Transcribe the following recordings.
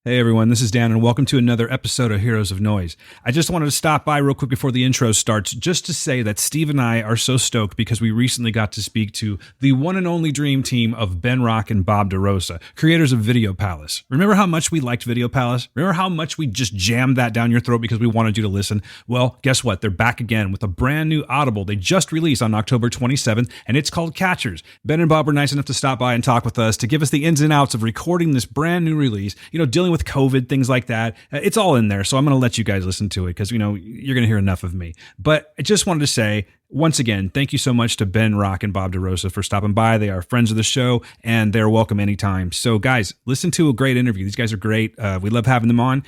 Hey everyone, this is Dan and welcome to another episode of Heroes of Noise. I just wanted to stop by real quick before the intro starts just to say that Steve and I are so stoked because we recently got to speak to the one and only dream team of Ben Rock and Bob DeRosa, creators of Video Palace. Remember how much we liked Video Palace? Remember how much we just jammed that down your throat because we wanted you to listen? Well, guess what? They're back again with a brand new Audible they just released on October 27th, and it's called Catchers. Ben and Bob were nice enough to stop by and talk with us to give us the ins and outs of recording this brand new release, dealing with COVID, things like that. It's all in there, so I'm going to let you guys listen to it because, you're going to hear enough of me. But I just wanted to say, once again, thank you so much to Ben Rock and Bob DeRosa for stopping by. They are friends of the show, and they're welcome anytime. So, guys, listen to a great interview. These guys are great. We love having them on.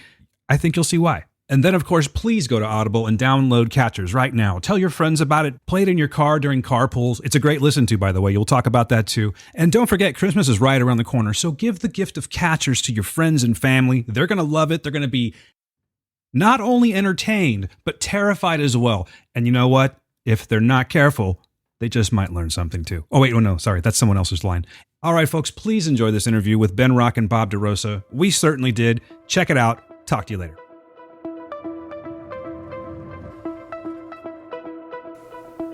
I think you'll see why. And then, of course, please go to Audible and download Catchers right now. Tell your friends about it. Play it in your car during carpools. It's a great listen to, by the way. You'll talk about that too. And don't forget, Christmas is right around the corner. So give the gift of Catchers to your friends and family. They're going to love it. They're going to be not only entertained, but terrified as well. And you know what? If they're not careful, they just might learn something too. Oh, wait, no, sorry. That's someone else's line. All right, folks, please enjoy this interview with Ben Rock and Bob DeRosa. We certainly did. Check it out. Talk to you later.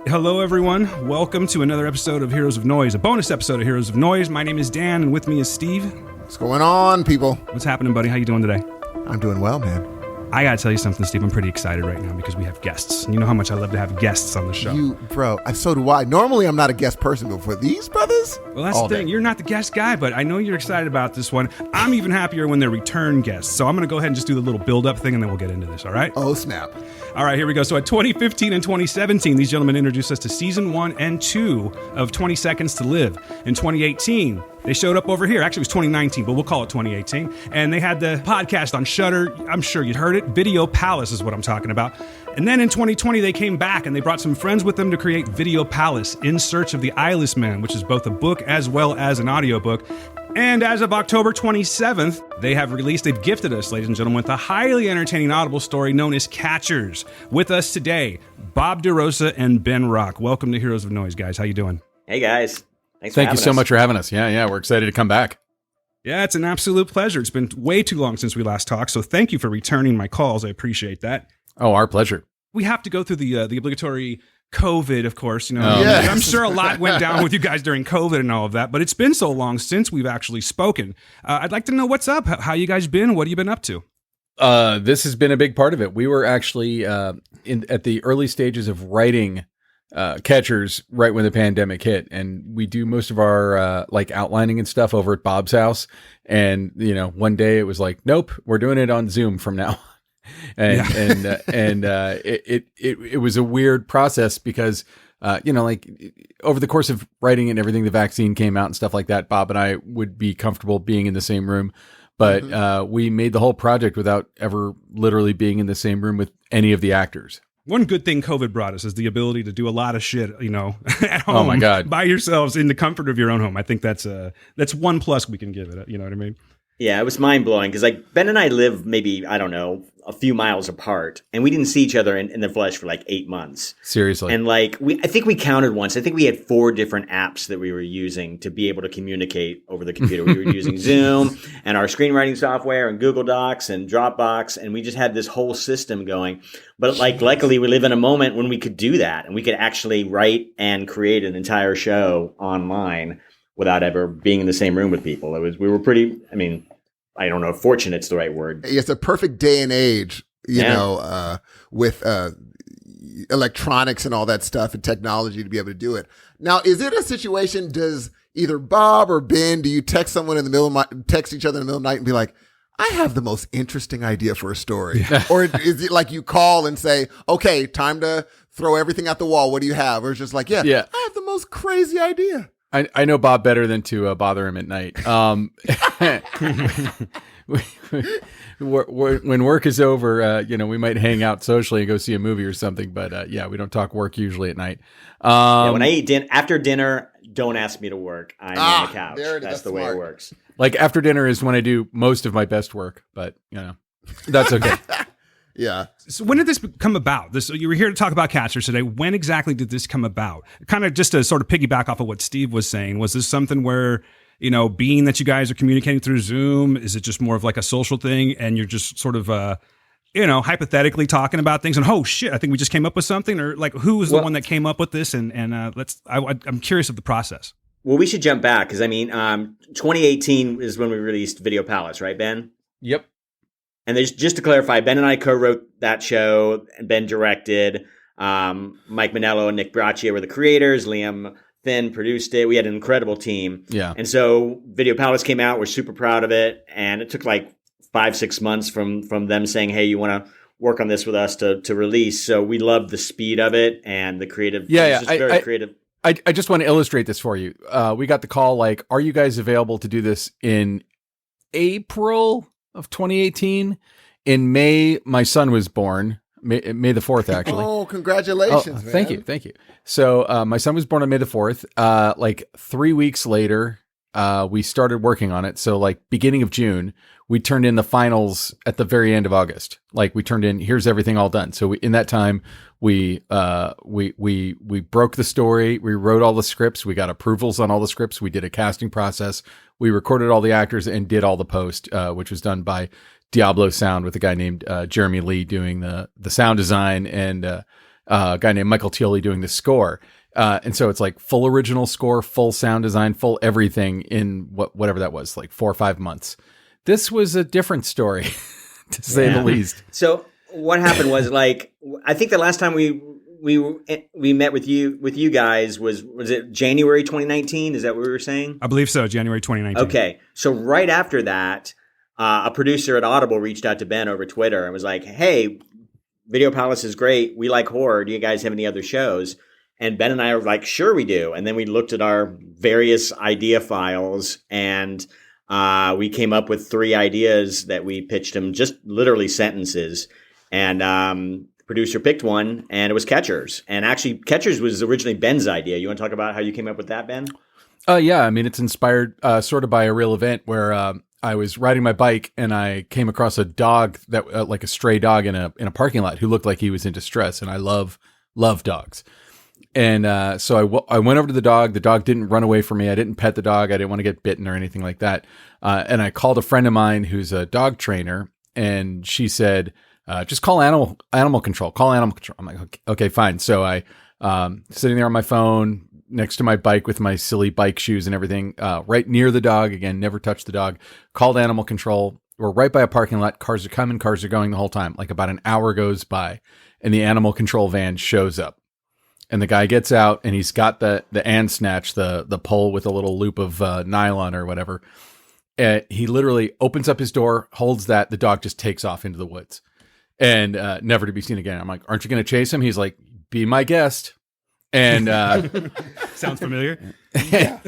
Hello, everyone. Welcome to another episode of Heroes of Noise, a bonus episode of Heroes of Noise. My name is Dan, and with me is Steve. What's going on, people? What's happening, buddy? How you doing today? I'm doing well, man. I gotta tell you something, Steve. I'm pretty excited right now because we have guests. You know how much I love to have guests on the show. So do I. Normally, I'm not a guest person, but for these brothers, well, that's the thing. You're not the guest guy, but I know you're excited about this one. I'm even happier when they're return guests. So I'm gonna go ahead and just do the little build-up thing, and then we'll get into this. All right? Oh, snap. All right, here we go. So at 2015 and 2017, these gentlemen introduced us to season 1 and 2 of 20 Seconds to Live. In 2018, they showed up over here. Actually, it was 2019, but we'll call it 2018. And they had the podcast on Shudder. I'm sure you'd heard it. Video Palace is what I'm talking about. And then in 2020, they came back and they brought some friends with them to create Video Palace, In Search of the Eyeless Man, which is both a book as well as an audiobook. And as of October 27th, they've gifted us, ladies and gentlemen, with a highly entertaining Audible story known as Catchers. With us today, Bob DeRosa and Ben Rock. Welcome to Heroes of Noise, guys. How you doing? Hey, guys. Thank you so much for having us. Yeah, we're excited to come back. Yeah, it's an absolute pleasure. It's been way too long since we last talked, so thank you for returning my calls. I appreciate that. Oh, our pleasure. We have to go through the obligatory COVID, of course. Yes. I'm sure a lot went down with you guys during COVID and all of that, but it's been so long since we've actually spoken. I'd like to know what's up, how you guys been, what have you been up to? This has been a big part of it. We were actually at the early stages of writing Catchers right when the pandemic hit, and we do most of our outlining and stuff over at Bob's house. And one day it was like, nope, we're doing it on Zoom from now. It was a weird process because over the course of writing and everything, the vaccine came out and stuff like that. Bob and I would be comfortable being in the same room, but we made the whole project without ever literally being in the same room with any of the actors. One good thing COVID brought us is the ability to do a lot of shit, at home. Oh my God. By yourselves in the comfort of your own home. I think that's one plus we can give it. You know what I mean? Yeah, it was mind-blowing because Ben and I live maybe, I don't know, a few miles apart, and we didn't see each other in the flesh for 8 months. Seriously. And I think we counted once. I think we had 4 different apps that we were using to be able to communicate over the computer. We were using Zoom and our screenwriting software and Google Docs and Dropbox, and we just had this whole system going. But luckily we live in a moment when we could do that, and we could actually write and create an entire show online without ever being in the same room with people. We were pretty, I don't know if fortunate's the right word. It's a perfect day and age, with electronics and all that stuff and technology to be able to do it. Now, is it a situation, does either Bob or Ben, do you text someone in the middle of text each other in the middle of the night and be like, I have the most interesting idea for a story? Or is it like you call and say, okay, time to throw everything at the wall. What do you have? Or it's just like, I have the most crazy idea. I know Bob better than to bother him at night. When work is over, we might hang out socially and go see a movie or something. But we don't talk work usually at night. When I eat after dinner, don't ask me to work. I'm on the couch. That's the way it works. After dinner is when I do most of my best work, but that's okay. Yeah. So when did this come about? You were here to talk about Catchers today. When exactly did this come about? Kind of just to sort of piggyback off of what Steve was saying, was this something where being that you guys are communicating through Zoom, is it just more of like a social thing and you're just sort of, hypothetically talking about things and, oh shit, I think we just came up with something, or like who was the one that came up with this? And I'm curious of the process. Well, we should jump back because 2018 is when we released Video Palace, right, Ben? Yep. And there's, just to clarify, Ben and I co-wrote that show, and Ben directed. Mike Manello and Nick Braccia were the creators. Liam Finn produced it. We had an incredible team. Yeah. And so Video Palace came out. We're super proud of it. And it took like 5-6 months from them saying, hey, you want to work on this with us to release. So we loved the speed of it and the creative. Yeah. It's just very creative. I just want to illustrate this for you. We got the call, like, are you guys available to do this in April of 2018? In May, my son was born. May the 4th, actually. Oh, congratulations, man. Thank you. So my son was born on May the 4th. Like 3 weeks later, we started working on it. So like beginning of June, we turned in the finals at the very end of August. Like we turned in, here's everything all done. So in that time, we broke the story. We wrote all the scripts. We got approvals on all the scripts. We did a casting process. We recorded all the actors and did all the post, which was done by Diablo Sound with a guy named Jeremy Lee doing the sound design and a guy named Michael Tioli doing the score. And so it's like full original score, full sound design, full everything in whatever that was, like 4 or 5 months. This was a different story, to say the least. So what happened was, like, I think the last time we met with you guys was it January 2019? Is that what we were saying? I believe so, January 2019. Okay, so right after that, a producer at Audible reached out to Ben over Twitter and was like, hey, Video Palace is great. We like horror. Do you guys have any other shows? And Ben and I were like, sure we do. And then we looked at our various idea files and we came up with 3 ideas that we pitched him, just literally sentences. And the producer picked one, and it was Catchers. And actually, Catchers was originally Ben's idea. You want to talk about how you came up with that, Ben? Yeah. I mean, it's inspired sort of by a real event where I was riding my bike and I came across a dog that like a stray dog in a parking lot who looked like he was in distress. And I love dogs. And so I went over to the dog. The dog didn't run away from me. I didn't pet the dog. I didn't want to get bitten or anything like that. And I called a friend of mine who's a dog trainer, and she said, just call animal control. Call animal control. I'm like, okay, fine. So I sitting there on my phone next to my bike with my silly bike shoes and everything, right near the dog. Again, never touched the dog. Called animal control. We're right by a parking lot. Cars are coming. Cars are going the whole time. Like about an hour goes by, and the animal control van shows up. And the guy gets out, and he's got the and snatch, the pole with a little loop of nylon or whatever. He literally opens up his door, holds that. The dog just takes off into the woods, and never to be seen again. I'm like, aren't you going to chase him? He's like, be my guest. And sounds familiar. Yeah.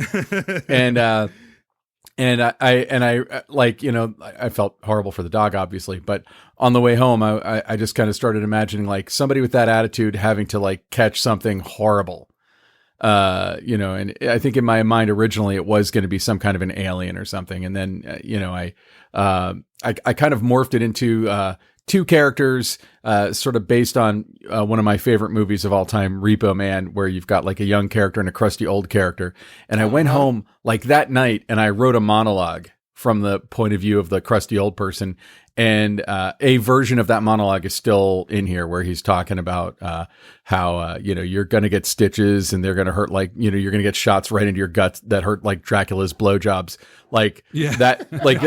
And I like, I felt horrible for the dog, obviously, but on the way home, I just kind of started imagining like somebody with that attitude having to like catch something horrible, and I think in my mind originally it was going to be some kind of an alien or something. And then, I kind of morphed it into, 2 characters, sort of based on one of my favorite movies of all time, Repo Man, where you've got like a young character and a crusty old character. And I went home like that night and I wrote a monologue from the point of view of the crusty old person. And a version of that monologue is still in here where he's talking about how, you're going to get stitches and they're going to hurt like, you're going to get shots right into your guts that hurt like Dracula's blowjobs. Like that, like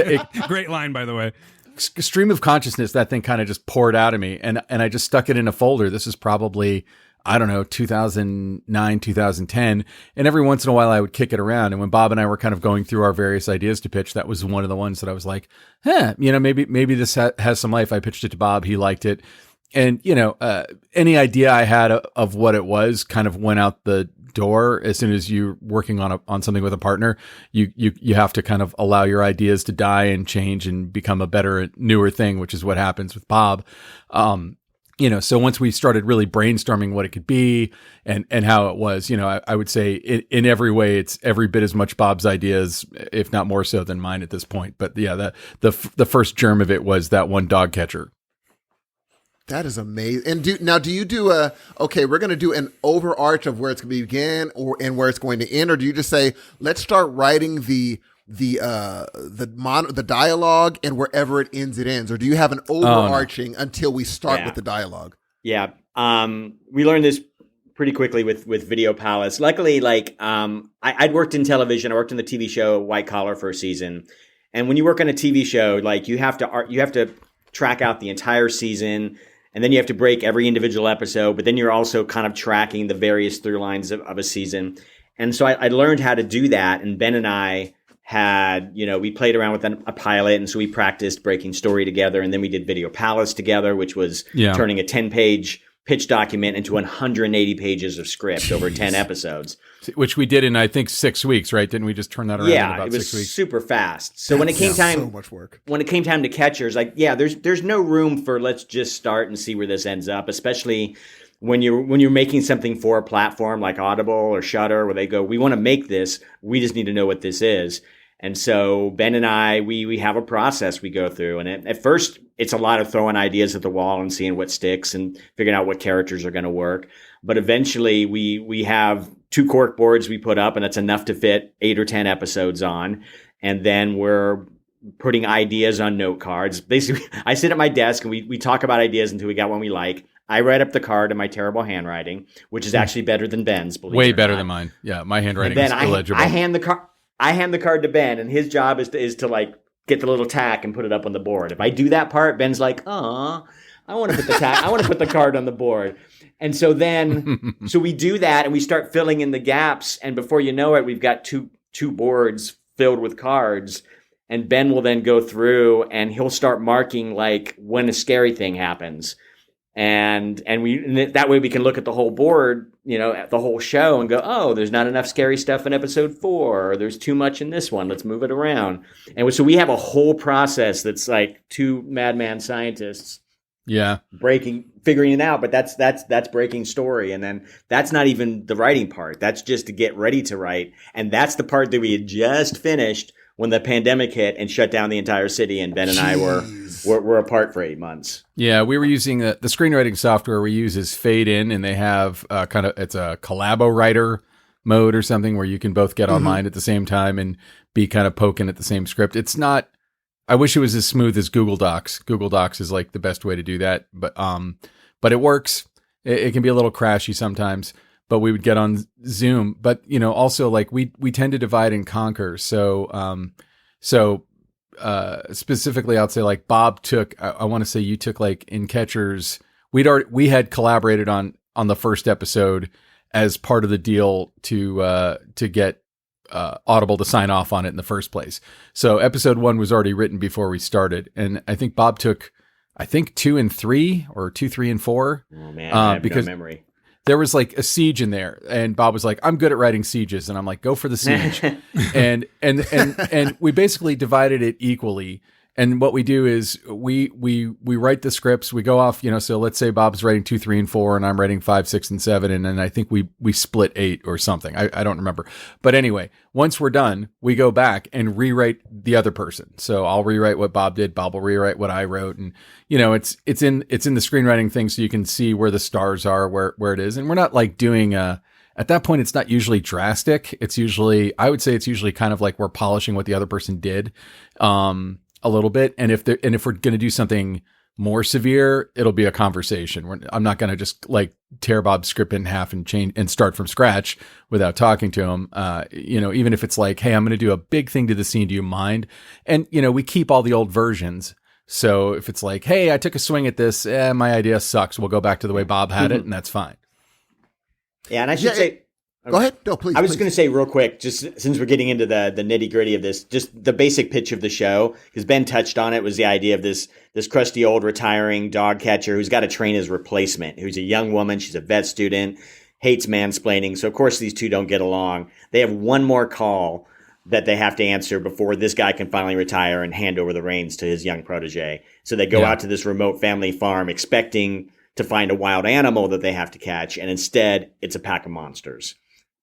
great line, by the way. Stream of consciousness, that thing kind of just poured out of me, and I just stuck it in a folder. This is probably, I don't know, 2009, 2010, and every once in a while I would kick it around. And when Bob and I were kind of going through our various ideas to pitch, that was one of the ones that I was like, maybe this has some life. I pitched it to Bob, he liked it, and any idea I had of what it was kind of went out the door. As soon as you're working on something with a partner, you have to kind of allow your ideas to die and change and become a better, newer thing, which is what happens with Bob. So once we started really brainstorming what it could be and how it was, I would say in every way, it's every bit as much Bob's ideas, if not more so than mine at this point. But yeah, the first germ of it was that one dog catcher. That is amazing. And do you do we're going to do an overarch of where it's going to begin and where it's going to end? Or do you just say, let's start writing the the dialogue and wherever it ends, or do you have an overarching until we start with the dialogue? Yeah. We learned this pretty quickly with Video Palace. Luckily, I'd worked in television. I worked in the TV show White Collar for a season. And when you work on a TV show, you have to track out the entire season, and then you have to break every individual episode, but then you're also kind of tracking the various through lines of a season. And so I learned how to do that. And Ben and I had, we played around with a pilot, and so we practiced breaking story together, and then we did Video Palace together, which was turning a 10-page pitch document into 180 pages of script over 10 episodes. Which we did in, I think, 6 weeks, right? Didn't we just turn that around in about 6 weeks? Yeah, it was super fast. So when it came time, so much work. When it came time to catchers, there's no room for let's just start and see where this ends up, especially when you're making something for a platform like Audible or Shudder, where they go, we want to make this, we just need to know what this is. And so Ben and I, we have a process we go through. And at first, it's a lot of throwing ideas at the wall and seeing what sticks and figuring out what characters are going to work. But eventually, we have 2 cork boards we put up, and that's enough to fit 8 or 10 episodes on. And then we're putting ideas on note cards. Basically, I sit at my desk and we talk about ideas until we got one we like. I write up the card in my terrible handwriting, which is actually better than Ben's. Way better than mine. Yeah, my handwriting is illegible. I hand the card to Ben, and his job is to get the little tack and put it up on the board. If I do that part, Ben's like, "Aw, I want to put the tack. I want to put the card on the board." And so then, so we do that, and we start filling in the gaps. And before you know it, we've got two boards filled with cards. And Ben will then go through, and he'll start marking when a scary thing happens. And that way we can look at the whole board, at the whole show and go, oh, there's not enough scary stuff in episode 4, or there's too much in this one. Let's move it around. And so we have a whole process that's like 2 madman scientists, figuring it out. But that's breaking story, and then that's not even the writing part. That's just to get ready to write, and that's the part that we had just finished when the pandemic hit and shut down the entire city, and Ben and I were apart for 8 months. Yeah, we were using the screenwriting software we use is Fade In, and they have it's a collabo writer mode or something where you can both get online at the same time and be kind of poking at the same script. It's not. I wish it was as smooth as Google Docs. Google Docs is like the best way to do that, but it works. It can be a little crashy sometimes. But we would get on Zoom. But, also we tend to divide and conquer. So specifically, I'd say Bob took, I want to say you took in Catchers, we had collaborated on the first episode as part of the deal to get Audible to sign off on it in the first place. So episode 1 was already written before we started. And I think Bob took, 2 and 3 or 2, 3 and 4. Oh man, I have no memory. There was a siege in there, and Bob was like, "I'm good at writing sieges," and I'm like, "Go for the siege." and we basically divided it equally. And what we do is we write the scripts. We go off, so let's say Bob's writing 2, 3, and 4, and I'm writing 5, 6, and 7, and then I think we split 8 or something. I don't remember. But anyway, once we're done, we go back and rewrite the other person. So I'll rewrite what Bob did. Bob will rewrite what I wrote, and it's in the screenwriting thing, so you can see where the stars are, where it is, and we're not doing at that point, it's not usually drastic. I would say it's usually kind of like we're polishing what the other person did. A little bit, and if we're going to do something more severe, it'll be a conversation. I'm not going to just tear Bob's script in half and change and start from scratch without talking to him. Even if it's hey, I'm going to do a big thing to the scene. Do you mind? And we keep all the old versions. So if it's hey, I took a swing at this, my idea sucks. We'll go back to the way Bob had it, and that's fine. Yeah, and I should say. Go ahead. No, please. I was going to say real quick, just since we're getting into the nitty gritty of this, just the basic pitch of the show, because Ben touched on it, was the idea of this crusty old retiring dog catcher who's got to train his replacement, who's a young woman. She's a vet student, hates mansplaining. So of course these two don't get along. They have one more call that they have to answer before this guy can finally retire and hand over the reins to his young protege. So they go out to this remote family farm expecting to find a wild animal that they have to catch, and instead it's a pack of monsters.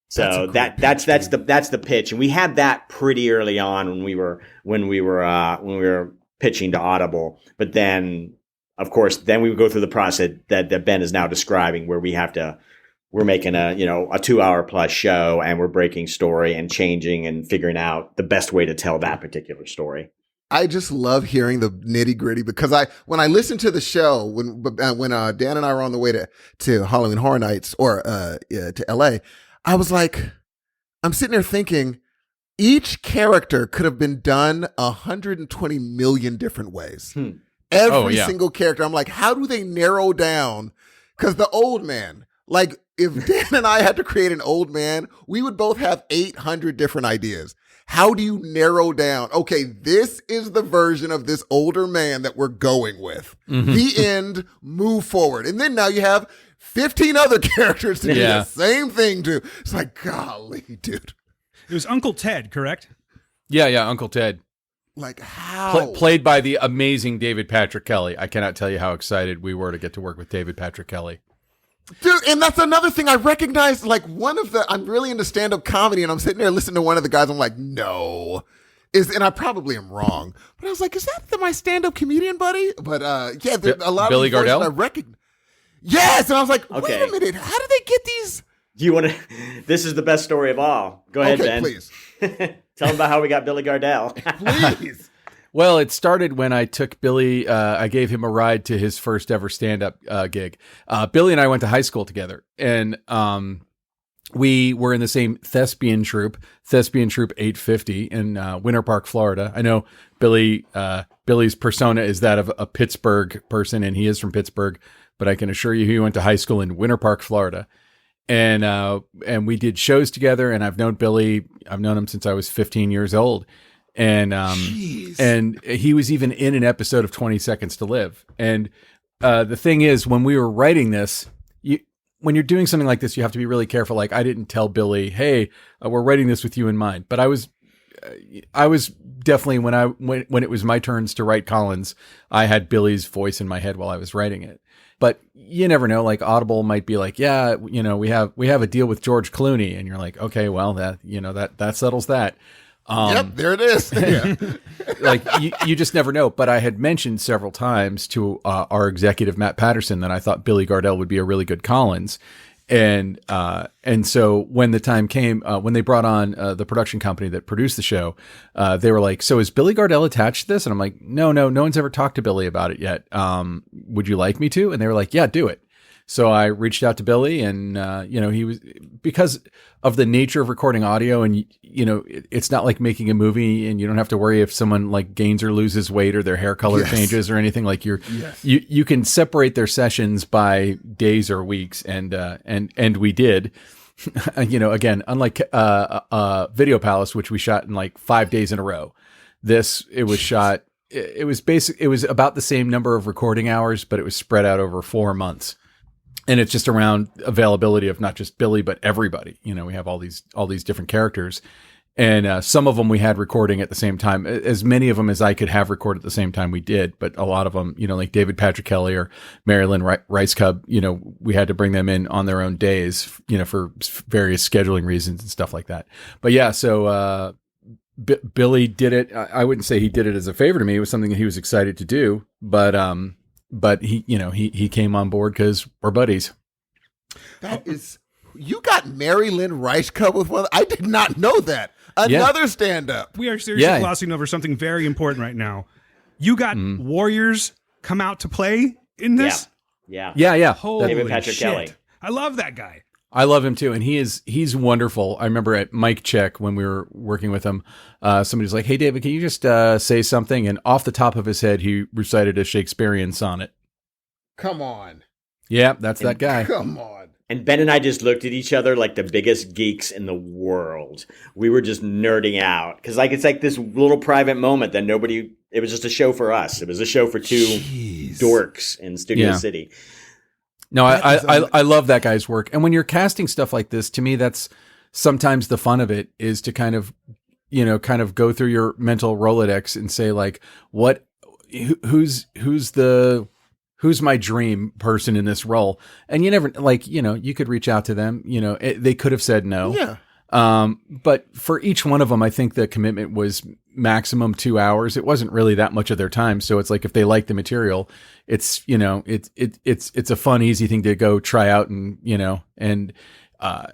So that's the pitch, and we had that pretty early on when we were pitching to Audible. But then, of course, we would go through the process that Ben is now describing, where we have to we're making a 2-hour plus show, and we're breaking story and changing and figuring out the best way to tell that particular story. I just love hearing the nitty gritty because when I listened to the show, when Dan and I were on the way to Halloween Horror Nights or to LA, I was like, I'm sitting there thinking each character could have been done 120 million different ways. Every single character. I'm like, how do they narrow down? Because the old man, like if Dan and I had to create an old man, we would both have 800 different ideas. How do you narrow down? Okay, this is the version of this older man that we're going with. The end, move forward. And then now you have 15 other characters to do the same thing to. It's like, golly, dude. It was Uncle Ted, correct? Yeah, Uncle Ted. Like how? Played by the amazing David Patrick Kelly. I cannot tell you how excited we were to get to work with David Patrick Kelly. Dude, and that's another thing I recognized, like I'm really into stand-up comedy and I'm sitting there listening to one of the guys, I'm like, no. And I probably am wrong. But I was like, is that my stand-up comedian buddy? But yeah, there's a lot Billy of voices Gardell? I recognize. Yes, and I was like, Okay. wait a minute, how do they get these? Do you want to? This is the best story of all. Go ahead, Okay, Ben. please. Tell them about how we got Billy Gardell. Please. Well, it started when I took Billy. I gave him a ride to his first ever stand-up gig. Billy and I went to high school together, and we were in the same thespian troupe 850 in Winter Park, Florida. I know Billy's persona is that of a Pittsburgh person, and he is from Pittsburgh, but I can assure you he went to high school in Winter Park, Florida. And we did shows together, and I've known Billy. I've known him since I was 15 years old. And he was even in an episode of 20 Seconds to Live. And the thing is, when we were writing this, when you're doing something like this, you have to be really careful. Like, I didn't tell Billy, hey, we're writing this with you in mind. But I was definitely, when it was my turns to write Collins, I had Billy's voice in my head while I was writing it. But you never know, like Audible might be like, yeah, we have a deal with George Clooney. And you're like, okay, well, that settles that. Yep, there it is. Yeah. Like you just never know. But I had mentioned several times to our executive, Matt Patterson, that I thought Billy Gardell would be a really good Collins. And so when the time came, when they brought on the production company that produced the show, they were like, so is Billy Gardell attached to this? And I'm like, no one's ever talked to Billy about it yet. Would you like me to? And they were like, yeah, do it. So I reached out to Billy, and he was, because of the nature of recording audio, and it's not like making a movie, and you don't have to worry if someone like gains or loses weight or their hair color changes or anything. Like you can separate their sessions by days or weeks, and we did. Again, unlike Video Palace, which we shot in like 5 days in a row, it was about the same number of recording hours, but it was spread out over 4 months. And it's just around availability of not just Billy, but everybody. We have all these different characters, and some of them we had recording at the same time. As many of them as I could have recorded at the same time, we did. But a lot of them, like David Patrick Kelly or Marilyn Rice Cub, we had to bring them in on their own days, for various scheduling reasons and stuff like that. But yeah, so Billy did it. I wouldn't say he did it as a favor to me. It was something that he was excited to do, but he came on board because we're buddies. That is, you got Mary Lynn Rice Cub with one. I did not know that. Another stand-up. We are seriously glossing over something very important right now. You got Warriors come out to play in this? Yeah. Holy David Patrick shit. Kelly. I love that guy. I love him too, and he's wonderful. I remember at Mic Check when we were working with him, somebody's like, "Hey, David, can you just say something?" And off the top of his head, he recited a Shakespearean sonnet. Come on. Yeah, that's that guy. Come on. And Ben and I just looked at each other like the biggest geeks in the world. We were just nerding out because it's like this little private moment that it was just a show for us. It was a show for two dorks in Studio City. No, I love that guy's work. And when you're casting stuff like this, to me, that's sometimes the fun of it, is to kind of go through your mental Rolodex and say, like, who's my dream person in this role? And you never, you could reach out to them, they could have said no. Yeah. But for each one of them, I think the commitment was maximum 2 hours. It wasn't really that much of their time. So it's like, if they like the material, it's, it's a fun, easy thing to go try out and, I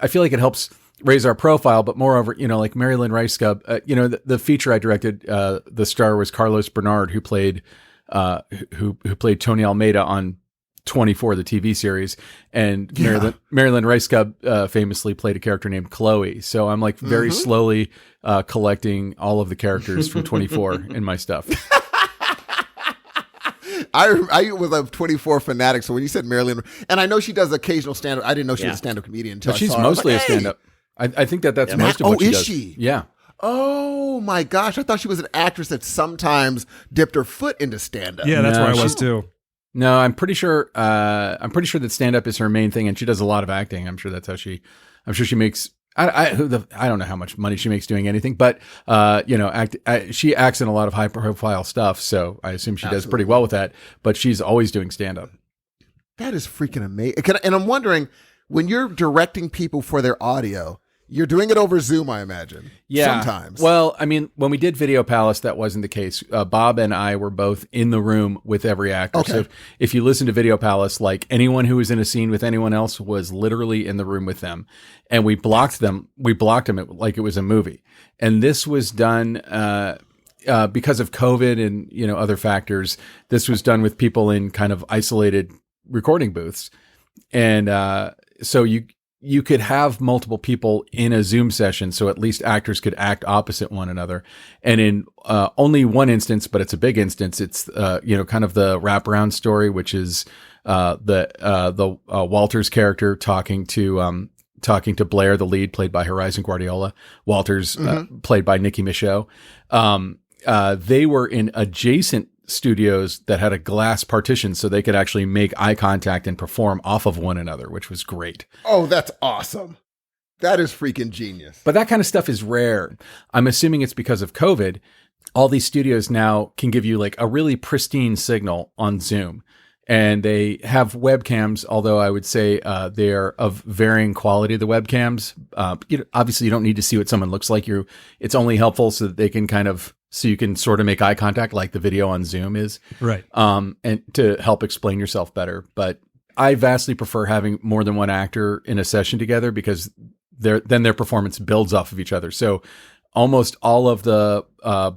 feel like it helps raise our profile, but moreover, like Mary Lynn Ricegub, the feature I directed, the star was Carlos Bernard, who played Tony Almeida on 24, the TV series, and Mary Lynn Ricegub famously played a character named Chloe. So I'm like very slowly collecting all of the characters from 24 in my stuff. I was a 24 fanatic, so when you said Marilyn, and I know she does occasional stand-up, I didn't know she was a stand-up comedian until but she's mostly a stand-up. I think that's most of what she does. She? Yeah. Oh my gosh, I thought she was an actress that sometimes dipped her foot into stand-up. Yeah, that's where I was too. No, I'm pretty sure that stand-up is her main thing, and she does a lot of acting. I'm sure that's how she makes. I don't know how much money she makes doing anything, but she acts in a lot of high-profile stuff, so I assume she does pretty well with that. But she's always doing stand-up. That is freaking amazing. And I'm wondering, when you're directing people for their audio, you're doing it over Zoom, I imagine. Yeah. Sometimes. Well, I mean, when we did Video Palace, that wasn't the case. Bob and I were both in the room with every actor. Okay. So if you listen to Video Palace, like anyone who was in a scene with anyone else was literally in the room with them. And we blocked them. We blocked them like it was a movie. And this was done because of COVID and other factors. This was done with people in kind of isolated recording booths. And so you could have multiple people in a Zoom session, so at least actors could act opposite one another. And in only one instance, but it's a big instance, it's kind of the wraparound story, which is the Walters character talking to Blair, the lead, played by Horizon Guardiola. Walters, played by Nikki Michaud. They were in adjacent studios that had a glass partition, so they could actually make eye contact and perform off of one another, which was great. Oh, that's awesome. That is freaking genius. But that kind of stuff is rare. I'm assuming it's because of COVID. All these studios now can give you like a really pristine signal on Zoom. And they have webcams, although I would say they're of varying quality, the webcams. Obviously, you don't need to see what someone looks like. It's only helpful so that they can so you can sort of make eye contact like the video on Zoom is. Right. And to help explain yourself better. But I vastly prefer having more than one actor in a session together, because then their performance builds off of each other. So almost all of the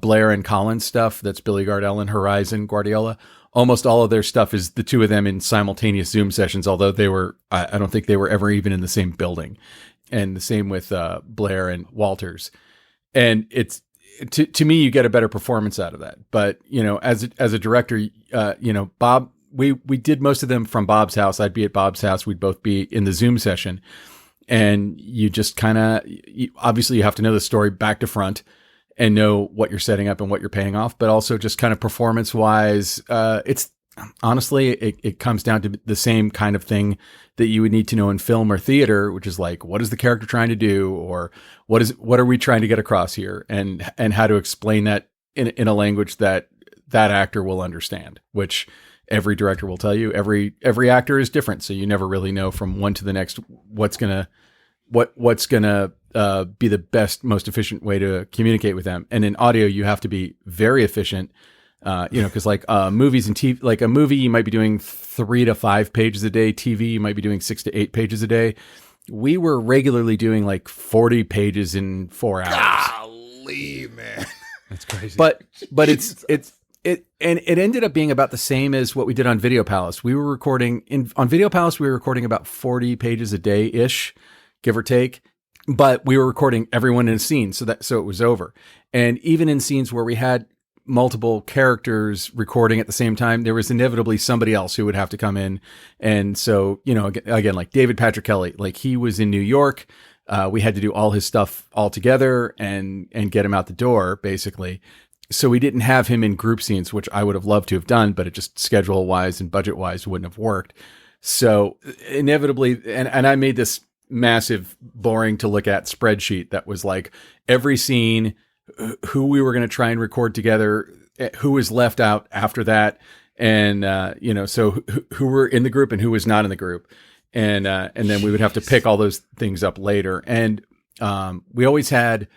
Blair and Collins stuff, that's Billy Gardell and Horizon Guardiola, almost all of their stuff is the two of them in simultaneous Zoom sessions, although I don't think they were ever even in the same building. And the same with Blair and Walters. And it's, to me, you get a better performance out of that. But, as a director, Bob, we did most of them from Bob's house. I'd be at Bob's house. We'd both be in the Zoom session. And you just obviously you have to know the story back to front and know what you're setting up and what you're paying off, but also just kind of performance wise, it's honestly, it comes down to the same kind of thing that you would need to know in film or theater, which is like, what is the character trying to do? Or what are we trying to get across here? And how to explain that in a language that actor will understand, which every director will tell you. Every actor is different. So you never really know from one to the next, what's going to be the best, most efficient way to communicate with them. And in audio, you have to be very efficient, because like movies and TV, like a movie, you might be doing 3 to 5 pages a day. TV, you might be doing 6 to 8 pages a day. We were regularly doing like 40 pages in 4 hours. Golly, man. That's crazy. But it ended up being about the same as what we did on Video Palace. We were recording on Video Palace, we were recording about 40 pages a day ish, give or take. But we were recording everyone in a scene, so it was over. And even in scenes where we had multiple characters recording at the same time, there was inevitably somebody else who would have to come in. And so, again, like David Patrick Kelly, like he was in New York. We had to do all his stuff all together and get him out the door, basically. So we didn't have him in group scenes, which I would have loved to have done, but it just schedule wise and budget wise wouldn't have worked. So inevitably, and I made this massive, boring to look at spreadsheet that was like every scene, who we were going to try and record together, who was left out after that. And, so who were in the group and who was not in the group. And then we would have to pick all those things up later. And, we always had,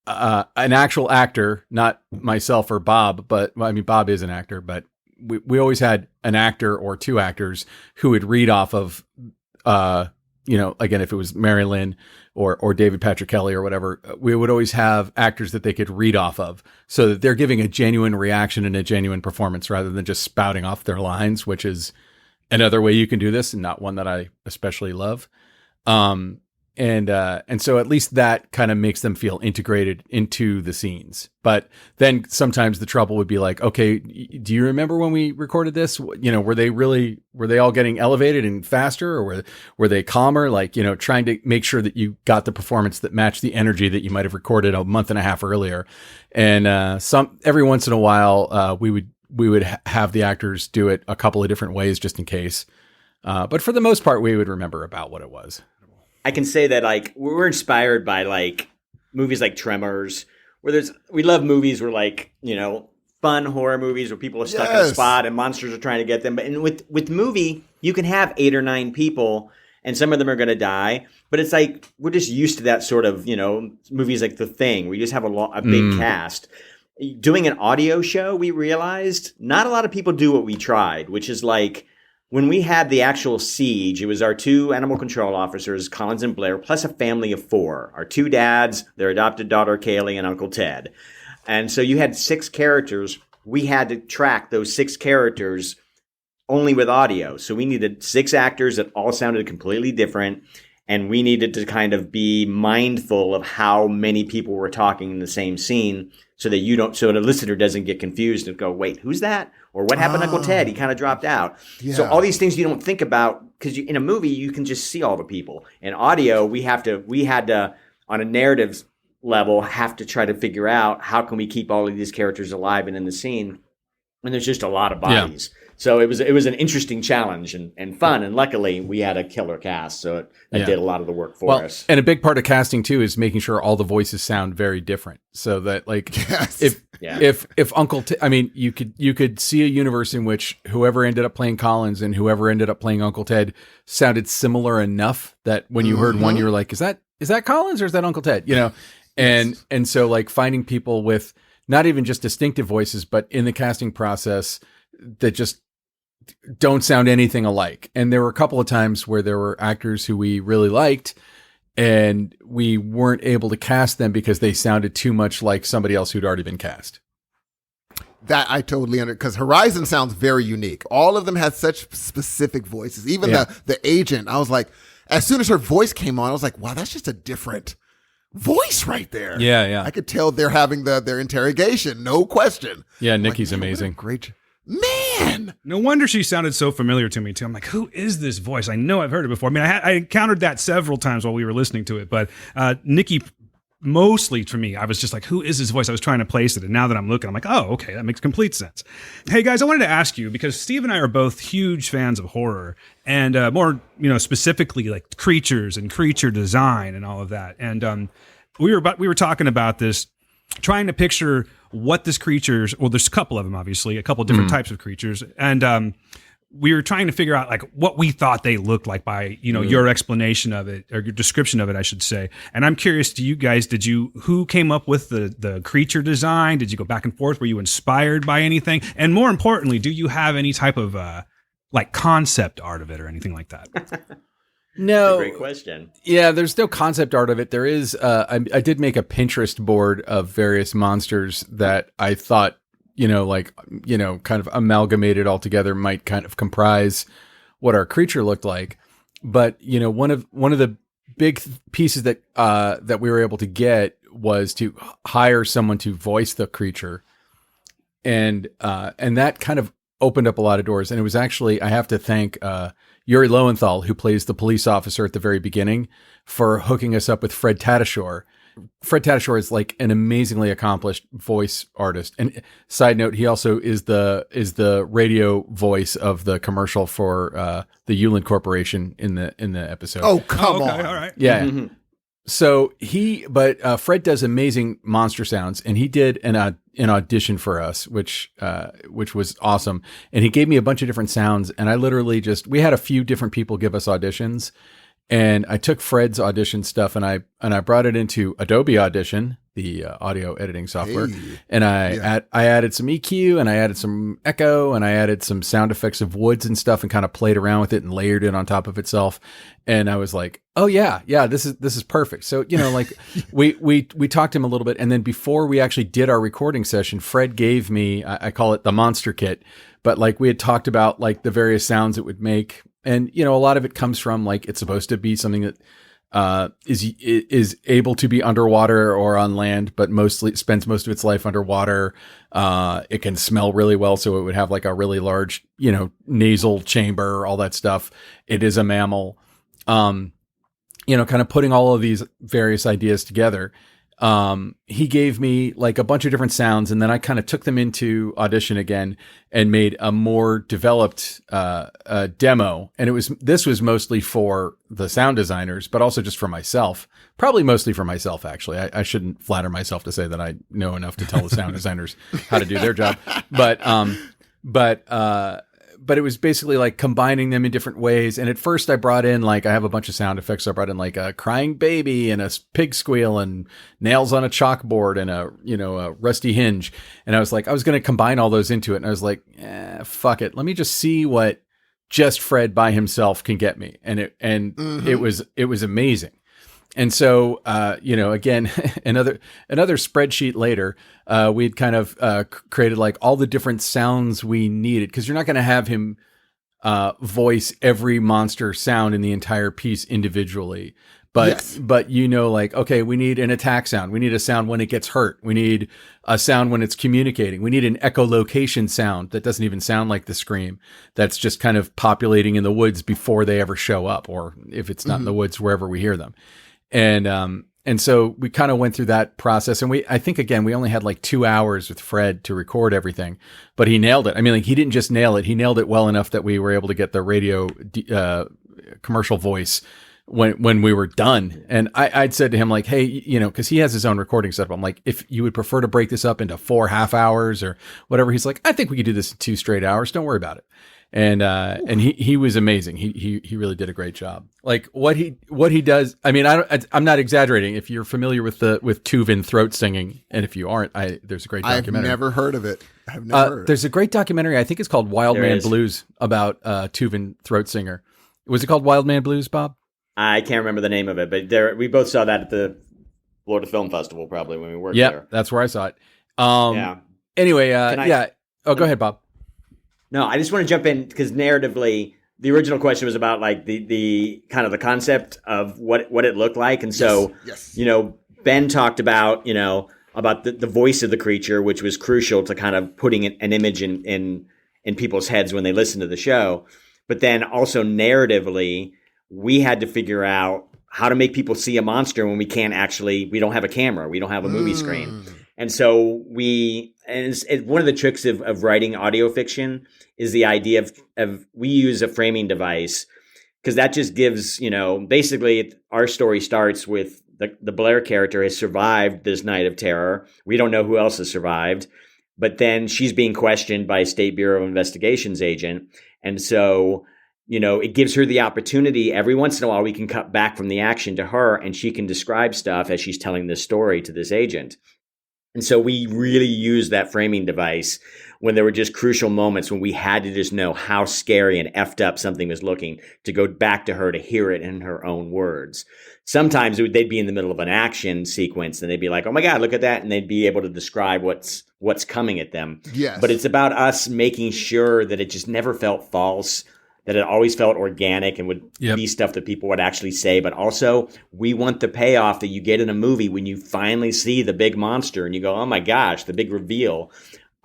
an actual actor, not myself or Bob, but well, I mean, Bob is an actor, but we always had an actor or two actors who would read off of, again, if it was Mary Lynn or David Patrick Kelly or whatever, we would always have actors that they could read off of so that they're giving a genuine reaction and a genuine performance rather than just spouting off their lines, which is another way you can do this and not one that I especially love. And so at least that kind of makes them feel integrated into the scenes. But then sometimes the trouble would be like, okay, do you remember when we recorded this? Were they all getting elevated and faster, or were they calmer? Like, trying to make sure that you got the performance that matched the energy that you might have recorded a month and a half earlier. And every once in a while, we would have the actors do it a couple of different ways just in case. But for the most part, we would remember about what it was. I can say that like we're inspired by like movies like Tremors, where we love movies where like, fun horror movies where people are stuck in a spot and monsters are trying to get them. But with movie, you can have 8 or 9 people and some of them are going to die. But it's like we're just used to that sort of, movies like The Thing where you just have a big cast. Doing an audio show, we realized not a lot of people do what we tried, which is like, when we had the actual siege, it was our 2 animal control officers, Collins and Blair, plus a family of 4. Our 2 dads, their adopted daughter, Kaylee, and Uncle Ted. And so you had 6 characters. We had to track those 6 characters only with audio. So we needed 6 actors that all sounded completely different. And we needed to kind of be mindful of how many people were talking in the same scene so that so the listener doesn't get confused and go, wait, who's that? Or what happened to Uncle Ted? He kind of dropped out. Yeah. So all these things you don't think about because in a movie, you can just see all the people. In audio, we had to, on a narrative level, have to try to figure out how can we keep all of these characters alive and in the scene. And there's just a lot of bodies. Yeah. So it was an interesting challenge and fun. And luckily, we had a killer cast. So that did a lot of the work for us. And a big part of casting, too, is making sure all the voices sound very different. So that, like, if Uncle Ted, I mean, you could see a universe in which whoever ended up playing Collins and whoever ended up playing Uncle Ted sounded similar enough that when you heard one, you were like, is that Collins or is that Uncle Ted? And so, like, finding people with not even just distinctive voices, but in the casting process that just don't sound anything alike. And there were a couple of times where there were actors who we really liked and we weren't able to cast them because they sounded too much like somebody else who'd already been cast. That I totally because Horizon sounds very unique. All of them had such specific voices. Even the agent, I was like, as soon as her voice came on, I was like, wow, that's just a different voice right there. Yeah. I could tell they're having their interrogation, no question. Yeah, Nikki's amazing. Great. Man, no wonder she sounded so familiar to me too. I'm like, who is this voice? I know I've heard it before. I mean, I encountered that several times while we were listening to it, but Nikki, mostly for me, I was just like, who is this voice? I was trying to place it, and now that I'm looking, I'm like, oh, okay, that makes complete sense. Hey guys, I wanted to ask you because Steve and I are both huge fans of horror, and more, specifically like creatures and creature design and all of that. And we were talking about this, trying to picture what this creatures, well, there's a couple of them, obviously, a couple of different types of creatures. And we were trying to figure out like what we thought they looked like by, your explanation of it or your description of it, I should say. And I'm curious to you guys, who came up with the creature design? Did you go back and forth? Were you inspired by anything? And more importantly, do you have any type of like concept art of it or anything like that? That's No, a great question. Yeah, there's no concept art of it. There is. I did make a Pinterest board of various monsters that I thought, kind of amalgamated all together might kind of comprise what our creature looked like. But one of the big pieces that we were able to get was to hire someone to voice the creature, and that kind of opened up a lot of doors. And it was actually, I have to thank Yuri Lowenthal, who plays the police officer at the very beginning, for hooking us up with Fred Tatasciore. Fred Tatasciore is like an amazingly accomplished voice artist. And side note, he also is the radio voice of the commercial for the Yulin Corporation in the episode. Oh, come on. All right. Yeah. Mm-hmm. So Fred does amazing monster sounds, and he did an audition for us, which was awesome. And he gave me a bunch of different sounds, and I literally we had a few different people give us auditions, And I took Fred's audition stuff and I brought it into Adobe Audition, the audio editing software. Hey. And I added some EQ and I added some echo and I added some sound effects of woods and stuff and kind of played around with it and layered it on top of itself. And I was like, oh yeah, this is perfect. So, like we talked to him a little bit. And then before we actually did our recording session, Fred gave me, I call it the monster kit, but like we had talked about like the various sounds it would make. And, a lot of it comes from like, it's supposed to be something that is able to be underwater or on land, but mostly spends most of its life underwater. It can smell really well. So it would have like a really large, nasal chamber, all that stuff. It is a mammal. Kind of putting all of these various ideas together. He gave me like a bunch of different sounds and then I kind of took them into Audition again and made a more developed, demo. And this was mostly for the sound designers, but also just for myself, probably mostly for myself, actually. I shouldn't flatter myself to say that I know enough to tell the sound designers how to do their job. But it was basically like combining them in different ways. And at first I brought in I have a bunch of sound effects. So I brought in like a crying baby and a pig squeal and nails on a chalkboard and a rusty hinge. And I was like, I was going to combine all those into it. And I was like, fuck it. Let me just see what just Fred by himself can get me. And it was amazing. And so, again, another spreadsheet later, we'd kind of created like all the different sounds we needed because you're not going to have him voice every monster sound in the entire piece individually. But like, okay, we need an attack sound. We need a sound when it gets hurt. We need a sound when it's communicating. We need an echolocation sound that doesn't even sound like the scream. That's just kind of populating in the woods before they ever show up, or if it's not in the woods, wherever we hear them. And so we kind of went through that process and I think again, we only had like 2 hours with Fred to record everything, but he nailed it. I mean, like he didn't just nail it. He nailed it well enough that we were able to get the radio, commercial voice when we were done. And I'd said to him like, hey, cause he has his own recording setup. I'm like, if you would prefer to break this up into 4 half hours or whatever, he's like, I think we could do this in 2 straight hours. Don't worry about it. And he was amazing. He really did a great job. Like what he does. I mean, I'm not exaggerating. If you're familiar with Tuvin throat singing, and if you aren't, there's a great documentary. I've never heard of it. I've never heard of it. There's a great documentary. I think it's called Wild Man Blues about Tuvin throat singer. Was it called Wild Man Blues, Bob? I can't remember the name of it, but we both saw that at the Florida Film Festival probably when we worked there. Yeah, that's where I saw it. Anyway, Oh, go ahead, Bob. No, I just want to jump in because narratively, the original question was about like the kind of the concept of what it looked like. And so, yes. Ben talked about, about the voice of the creature, which was crucial to kind of putting an image in people's heads when they listen to the show. But then also narratively, we had to figure out how to make people see a monster when we don't have a camera. We don't have a movie screen. And so one of the tricks of writing audio fiction is the idea of we use a framing device because that just gives, basically our story starts with the Blair character has survived this night of terror. We don't know who else has survived, but then she's being questioned by a State Bureau of Investigations agent. And so, it gives her the opportunity every once in a while we can cut back from the action to her and she can describe stuff as she's telling this story to this agent. And so we really used that framing device when there were just crucial moments when we had to just know how scary and effed up something was looking to go back to her to hear it in her own words. Sometimes they'd be in the middle of an action sequence and they'd be like, oh my God, look at that. And they'd be able to describe what's coming at them. Yes. But it's about us making sure that it just never felt false, that it always felt organic and would be stuff that people would actually say. But also, we want the payoff that you get in a movie when you finally see the big monster and you go, oh my gosh, the big reveal.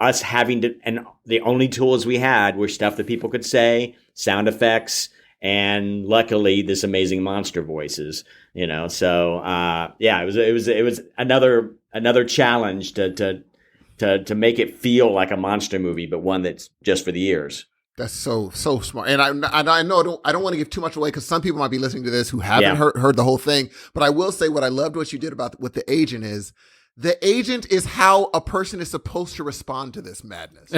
Us having to, and the only tools we had were stuff that people could say, sound effects, and luckily this amazing monster voices. So it was another challenge to make it feel like a monster movie, but one that's just for the ears. That's so smart. And I know I don't want to give too much away because some people might be listening to this who haven't heard the whole thing. But I will say what I loved what you did with the agent is the agent is how a person is supposed to respond to this madness.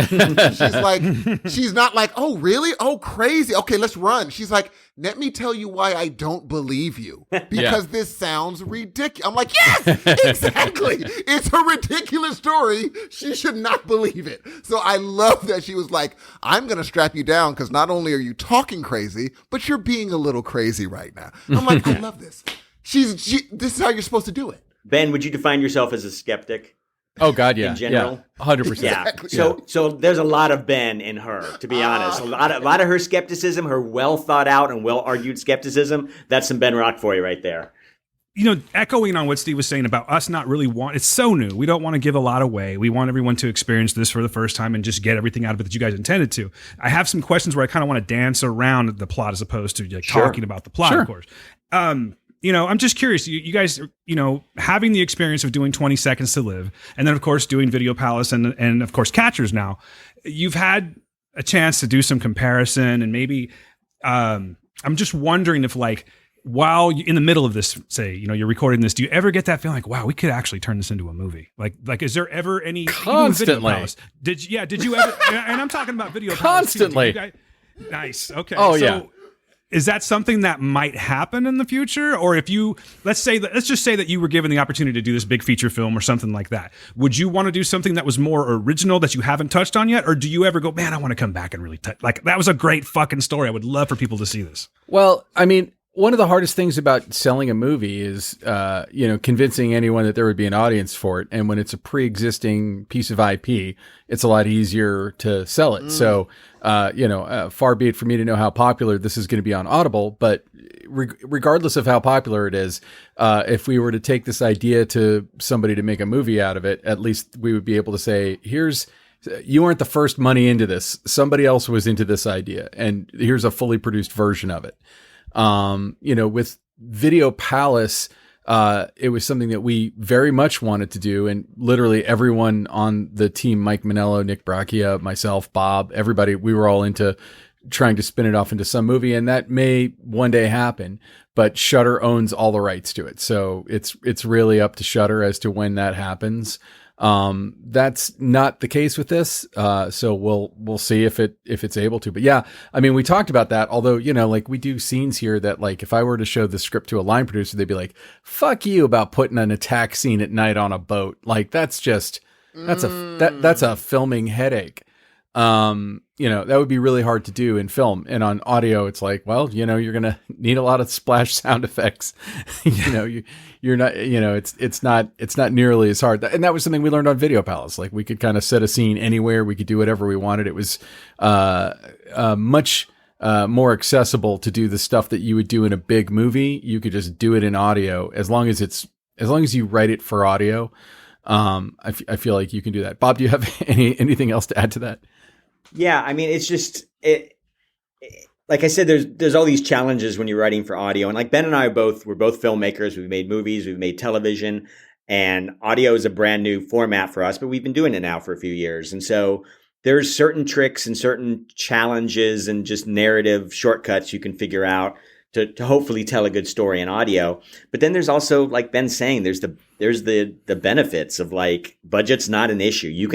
She's not like, oh, really? Oh, crazy. Okay, let's run. She's like, let me tell you why I don't believe you. Because this sounds ridiculous. I'm like, yes, exactly. It's a ridiculous story. She should not believe it. So I love that she was like, I'm going to strap you down because not only are you talking crazy, but you're being a little crazy right now. I'm like, I love this. This is how you're supposed to do it. Ben, would you define yourself as a skeptic? Oh God, yeah, in general, 100%. Yeah. So there's a lot of Ben in her, to be honest. A lot of her skepticism, her well thought out and well argued skepticism. That's some Ben Rock for you right there. Echoing on what Steve was saying about us not really it's so new. We don't want to give a lot away. We want everyone to experience this for the first time and just get everything out of it that you guys intended to. I have some questions where I kind of want to dance around the plot as opposed to talking about the plot, of course. I'm just curious, you guys, having the experience of doing 20 Seconds to Live, and then, of course, doing Video Palace and of course, Catchers now, you've had a chance to do some comparison, and maybe I'm just wondering if, while you're in the middle of this, say, you're recording this, do you ever get that feeling like, wow, we could actually turn this into a movie? Like, is there ever any... Constantly. Did you ever... And I'm talking about Video Constantly. Palace. Constantly. Nice. Okay. Oh, yeah. Is that something that might happen in the future? Or if let's just say that you were given the opportunity to do this big feature film or something like that, would you want to do something that was more original that you haven't touched on yet? Or do you ever go, man, I want to come back and really that was a great fucking story. I would love for people to see this. Well, I mean, one of the hardest things about selling a movie is, convincing anyone that there would be an audience for it. And when it's a pre-existing piece of IP, it's a lot easier to sell it. So, far be it for me to know how popular this is going to be on Audible, but regardless of how popular it is, if we were to take this idea to somebody to make a movie out of it, at least we would be able to say, you weren't the first money into this. Somebody else was into this idea, and here's a fully produced version of it. With Video Palace, it was something that we very much wanted to do. And literally everyone on the team, Mike Manello, Nick Bracchia, myself, Bob, everybody, we were all into trying to spin it off into some movie. And that may one day happen, but Shudder owns all the rights to it. So it's really up to Shudder as to when that happens. That's not the case with this. So we'll see if it's able to, but yeah, I mean, we talked about that, although, we do scenes here that, if I were to show the script to a line producer, they'd be like, fuck you about putting an attack scene at night on a boat. That's a filming headache. That would be really hard to do in film, and on audio, it's like, well, you're going to need a lot of splash sound effects. You're not, it's not nearly as hard. And that was something we learned on Video Palace. We could kind of set a scene anywhere. We could do whatever we wanted. It was, much, more accessible to do the stuff that you would do in a big movie. You could just do it in audio as long as you write it for audio. I feel like you can do that. Bob, do you have anything else to add to that? Yeah, I mean, it's just like I said, there's all these challenges when you're writing for audio, and Ben and I we're both filmmakers. We've made movies, we've made television, and audio is a brand new format for us. But we've been doing it now for a few years, and so there's certain tricks and certain challenges and just narrative shortcuts you can figure out to hopefully tell a good story in audio. But then there's also, like Ben's saying, there's the benefits of budget's not an issue.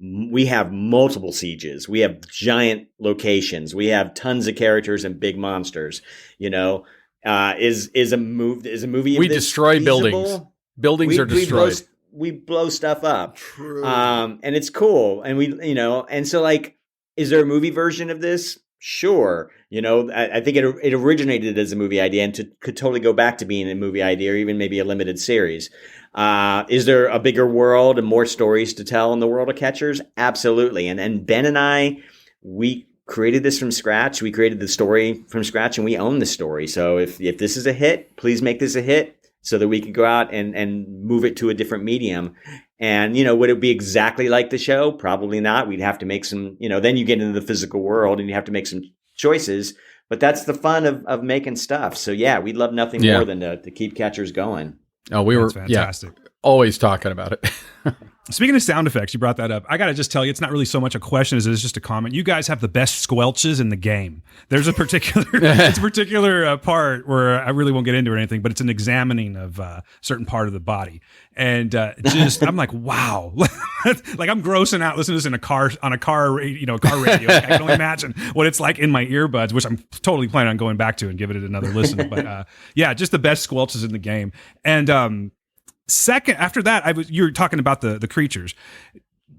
We have multiple sieges. We have giant locations. We have tons of characters and big monsters. Is a movie? We destroy feasible? Buildings. Buildings are destroyed. We blow stuff up. True. And it's cool. And and so is there a movie version of this? Sure. I think it originated as a movie idea and could totally go back to being a movie idea or even maybe a limited series. Is there a bigger world and more stories to tell in the world of Catchers? Absolutely. And Ben and I, we created this from scratch. We created the story from scratch and we own the story. So if this is a hit, please make this a hit so that we can go out and move it to a different medium. And, would it be exactly like the show? Probably not. We'd have to make some, then you get into the physical world and you have to make some choices. But that's the fun of making stuff. So, yeah, we'd love nothing more than to keep Catchers going. Oh, we were fantastic. Always talking about it. Speaking of sound effects, you brought that up. I got to just tell you, it's not really so much a question as it is just a comment. You guys have the best squelches in the game. There's a particular part where I really won't get into it or anything, but it's an examining of a certain part of the body. And just, I'm like, wow. Like I'm grossing out listening to this in a car, on a car radio. Like, I can only imagine what it's like in my earbuds, which I'm totally planning on going back to and giving it another listen. But yeah, just the best squelches in the game. And second, after that, you were talking about the creatures.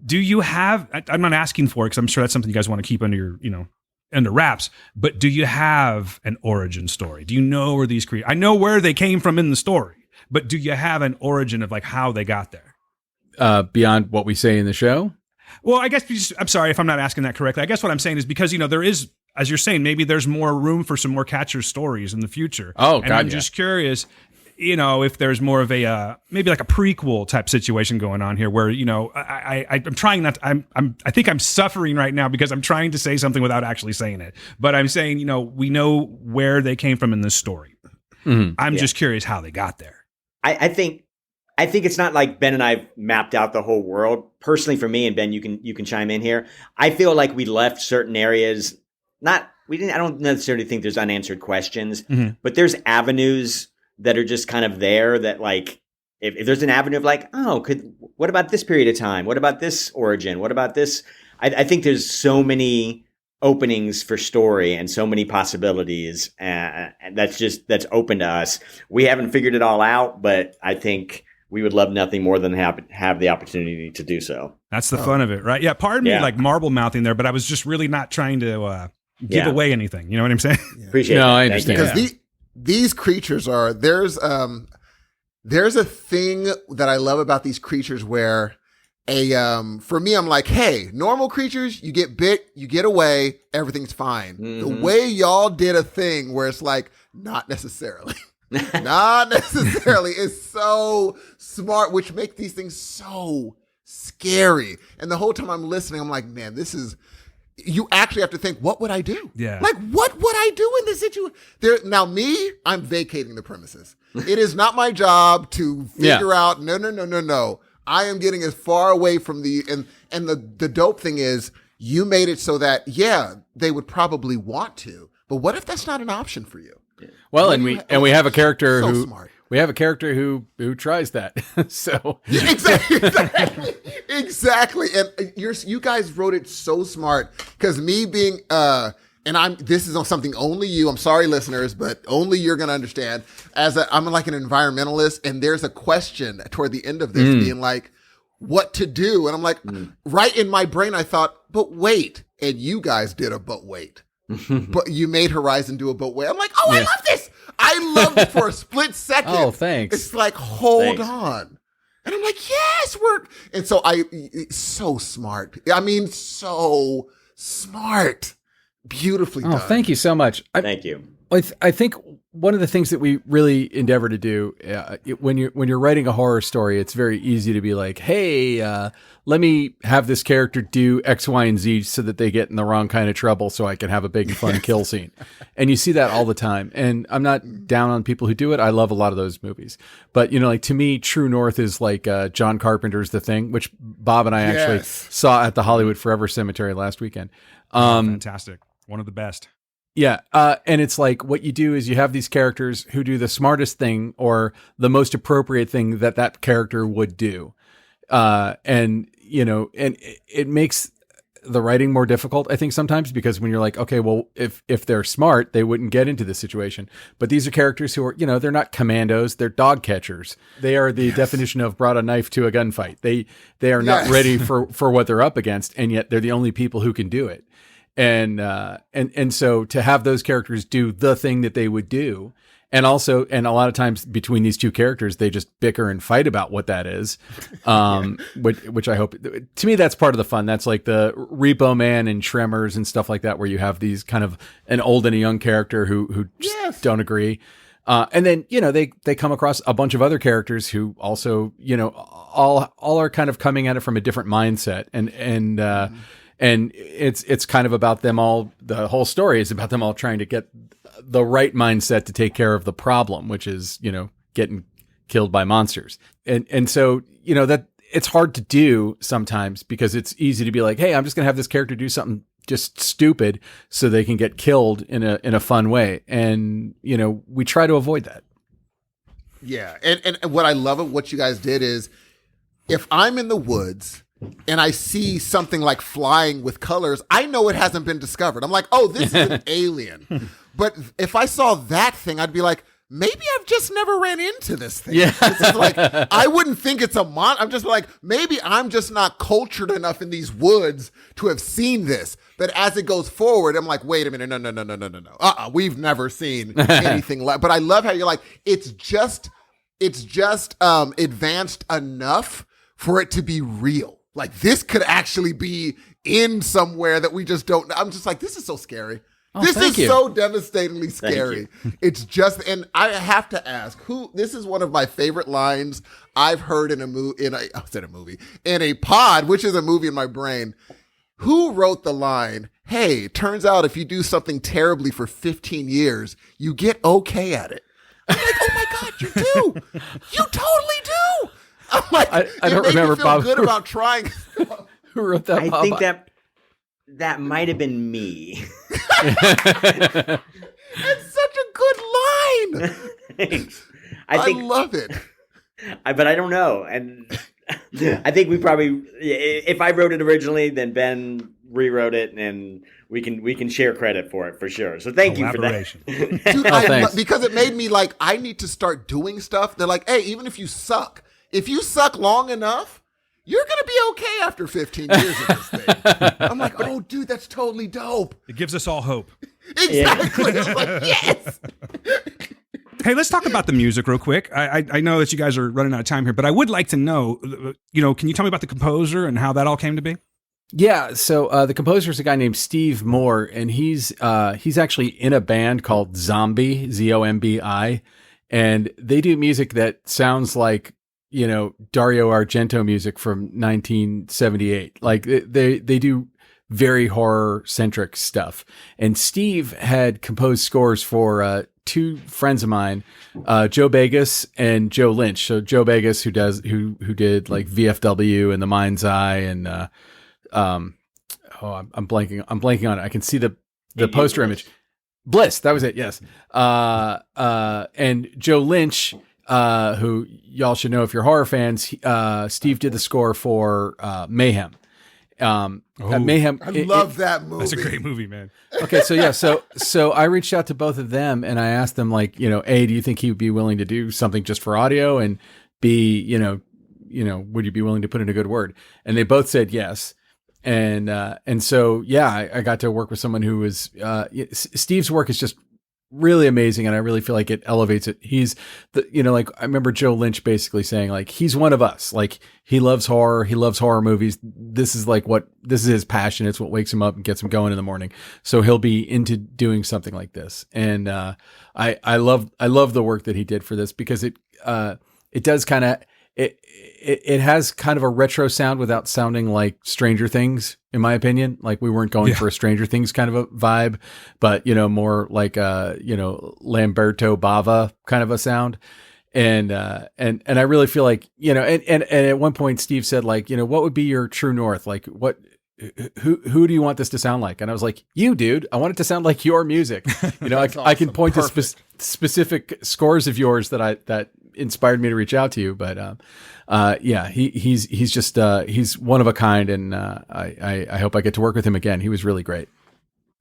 Do you have, I'm not asking for it because I'm sure that's something you guys want to keep under your, under wraps, but do you have an origin story? Do you know where these creatures, I know where they came from in the story, but do you have an origin of like how they got there? Beyond what we say in the show? Well, I guess, I'm sorry if I'm not asking that correctly. I guess what I'm saying is because, there is, as you're saying, maybe there's more room for some more catcher stories in the future. Oh, and God, I'm just curious, if there's more of a maybe like a prequel type situation going on here, where I'm trying not to, I think I'm suffering right now because I'm trying to say something without actually saying it. But I'm saying we know where they came from in this story. Mm-hmm. I'm just curious how they got there. I think it's not like Ben and I mapped out the whole world. Personally, for me, and Ben, you can chime in here. I feel like we left certain areas. I don't necessarily think there's unanswered questions, but there's avenues that are just kind of there that like, if there's an avenue of like, what about this period of time? What about this origin? What about this? I think there's so many openings for story and so many possibilities. That's open to us. We haven't figured it all out, but I think we would love nothing more than have the opportunity to do so. That's the fun of it, right? Yeah. Pardon me, like marble mouthing there, but I was just really not trying to give away anything. You know what I'm saying? Yeah. Appreciate it. I understand. Because these creatures are, there's a thing that I love about these creatures where for me, I'm like, hey, normal creatures, you get bit, you get away, everything's fine. Mm-hmm. The way y'all did a thing where it's like, not necessarily. Not necessarily. It's so smart, which makes these things so scary. And the whole time I'm listening, I'm like, man, you actually have to think, what would I do? Yeah. Like, what would I do in this situation? Now, I'm vacating the premises. It is not my job to figure out, no. I am getting as far away from and the dope thing is, you made it so that, they would probably want to, but what if that's not an option for you? Well, and we have a character so smart. We have a character who tries that. So exactly. And you guys wrote it so smart because me being this is on something only you. I'm sorry, listeners, but only you're gonna understand. I'm like an environmentalist, and there's a question toward the end of this being like, what to do, and I'm like, right in my brain, I thought, but wait, and you guys did a but wait. But you made Horizon do a but wait. I'm like, I love this. I loved it for a split second. Oh, thanks. It's like, hold on. And I'm like, yes, and so so smart. I mean, so smart. Beautifully done. Oh, thank you so much. Thank you. I think one of the things that we really endeavor to do when you're writing a horror story, it's very easy to be like, hey, let me have this character do X, Y, and Z so that they get in the wrong kind of trouble so I can have a big and fun kill scene. And you see that all the time. And I'm not down on people who do it. I love a lot of those movies. But, like to me, True North is like John Carpenter's The Thing, which Bob and I actually saw at the Hollywood Forever Cemetery last weekend. Fantastic. One of the best. Yeah. And it's like what you do is you have these characters who do the smartest thing or the most appropriate thing that character would do. And it makes the writing more difficult, I think, sometimes, because when you're like, okay, well, if they're smart, they wouldn't get into this situation. But these are characters who are, they're not commandos, they're dog catchers. They are the definition of brought a knife to a gunfight. They are not ready for what they're up against, and yet they're the only people who can do it. And so to have those characters do the thing that they would do, and a lot of times between these two characters, they just bicker and fight about what that is. Which I hope, to me, that's part of the fun. That's like the Repo Man and Tremors and stuff like that, where you have these kind of an old and a young character who just don't agree. And then, they come across a bunch of other characters who also, all are kind of coming at it from a different mindset. And it's kind of about them all. The whole story is about them all trying to get the right mindset to take care of the problem, which is, getting killed by monsters. And so, that it's hard to do sometimes because it's easy to be like, hey, I'm just going to have this character do something just stupid so they can get killed in a fun way. And, you know, we try to avoid that. Yeah. And what I love of what you guys did is if I'm in the woods and I see something like flying with colors, I know it hasn't been discovered. I'm like, oh, this is an alien. But if I saw that thing, I'd be like, maybe I've just never ran into this thing. Yeah. It's like, I wouldn't think it's a I'm just like, maybe I'm just not cultured enough in these woods to have seen this. But as it goes forward, I'm like, wait a minute, no. We've never seen anything like. But I love how you're like, it's just advanced enough for it to be real. Like this could actually be in somewhere that we just don't know. I'm just like, this is so scary. Oh, this is you. so devastatingly scary. It's just, and I have to ask, this is one of my favorite lines I've heard in a pod, which is a movie in my brain. Who wrote the line, hey, turns out if you do something terribly for 15 years, you get okay at it. I'm like, oh my God, you do. You totally do. I'm like, I don't remember, feel Bob. Good about trying. Who wrote that? I Bob? think that might have been me. It's such a good line. Thanks. I love it. But I don't know. And I think we probably, if I wrote it originally, then Ben rewrote it, and we can share credit for it for sure. So thank you for that. Dude, because it made me like, I need to start doing stuff. They're like, hey, even if you suck long enough, you're going to be okay after 15 years of this thing. I'm like, oh, dude, that's totally dope. It gives us all hope. Exactly. I'm like, yes. Hey, let's talk about the music real quick. I know that you guys are running out of time here, but I would like to know, can you tell me about the composer and how that all came to be? Yeah, so the composer is a guy named Steve Moore, and he's actually in a band called Zombie, Zombi, and they do music that sounds like, Dario Argento music from 1978. Like they do very horror centric stuff. And Steve had composed scores for two friends of mine, Joe Begas and Joe Lynch. So Joe Begas, who did like VFW and The Mind's Eye, and I'm blanking on it. I can see the poster image. Bliss, that was it. Yes. And Joe Lynch, who y'all should know if you're horror fans, Steve did the score for Mayhem. Mayhem. I love that movie. That's a great movie, man. Okay, so yeah, so I reached out to both of them and I asked them, like, A, do you think he would be willing to do something just for audio, and B, would you be willing to put in a good word? And they both said yes. And so yeah, I got to work with someone who was Steve's work is just really amazing, and I really feel like it elevates it. He's like, I remember Joe Lynch basically saying, like, he's one of us. Like, he loves horror movies. This is his passion. It's what wakes him up and gets him going in the morning. So he'll be into doing something like this. And I love the work that he did for this, because it does kind of it has kind of a retro sound without sounding like Stranger Things, in my opinion. Like, we weren't going for a Stranger Things kind of a vibe, but, more like Lamberto Bava kind of a sound. And I really feel like, and at one point Steve said, like, what would be your true north? Like, who do you want this to sound like? And I was like, you, dude, I want it to sound like your music. I can point to specific scores of yours that inspired me to reach out to you. But he's just he's one of a kind, and I hope I get to work with him again. He was really great.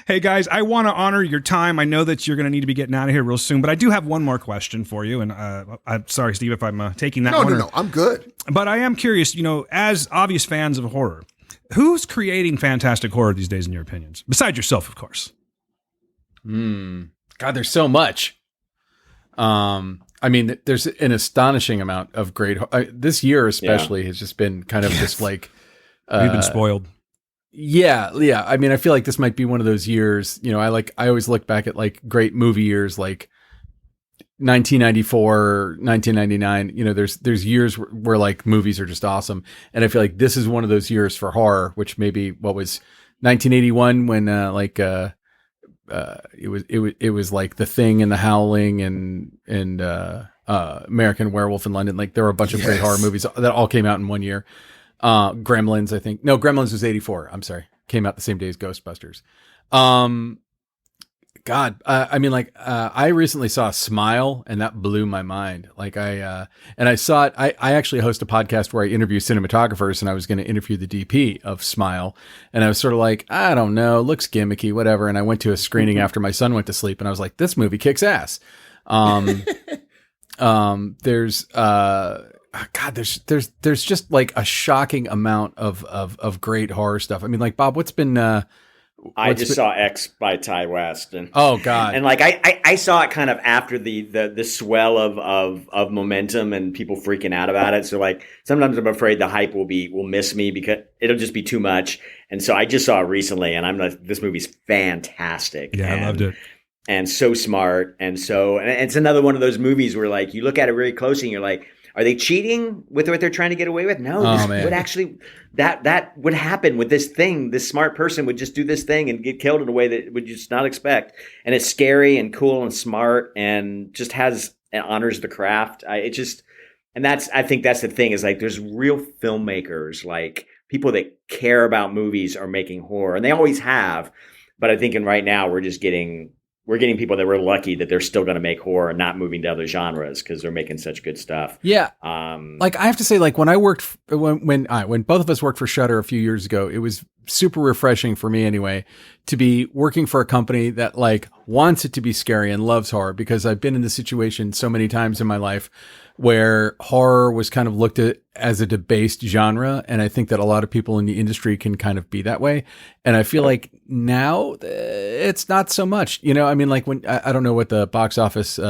Hey guys, I want to honor your time. I know that you're going to need to be getting out of here real soon, but I do have one more question for you. And I'm sorry, Steve, if I'm taking that one. No, I'm good. But I am curious, as obvious fans of horror, who's creating fantastic horror these days, in your opinions? Besides yourself, of course. God, there's so much. I mean, there's an astonishing amount of great. This year especially has just been kind of just like we've been spoiled. Yeah. I mean, I feel like this might be one of those years. I always look back at like great movie years, like 1994, 1999. There's years where like movies are just awesome, and I feel like this is one of those years for horror, which maybe what was 1981 when it was like The Thing and The Howling and American Werewolf in London. Like there were a bunch of great horror movies that all came out in one year. Gremlins, I think. No, Gremlins was 84. I'm sorry. Came out the same day as Ghostbusters. I recently saw Smile, and that blew my mind. I saw it. I actually host a podcast where I interview cinematographers, and I was going to interview the DP of Smile, and I was sort of like, I don't know, looks gimmicky, whatever. And I went to a screening after my son went to sleep, and I was like, this movie kicks ass. There's just like a shocking amount of great horror stuff. I mean, like Bob, what's been I just saw X by Ty West, and oh god, and like I saw it kind of after the swell of momentum and people freaking out about it. So like sometimes I'm afraid the hype will miss me because it'll just be too much. And so I just saw it recently, and I'm like, this movie's fantastic. Yeah, I loved it. And so smart, and it's another one of those movies where like you look at it really closely, and you're like, are they cheating with what they're trying to get away with? No, this would actually that would happen with this thing. This smart person would just do this thing and get killed in a way that would just not expect. And it's scary and cool and smart and just honors the craft. I think that's the thing is like there's real filmmakers, like people that care about movies are making horror, and they always have. But I think right now we're getting people that we're lucky that they're still going to make horror and not moving to other genres because they're making such good stuff. Yeah. Like I have to say, like when I worked, when both of us worked for Shudder a few years ago, it was super refreshing for me anyway, to be working for a company that like wants it to be scary and loves horror, because I've been in this situation so many times in my life where horror was kind of looked at as a debased genre. And I think that a lot of people in the industry can kind of be that way. And I feel like now it's not so much, you know, I mean, like when, I don't know what the box office,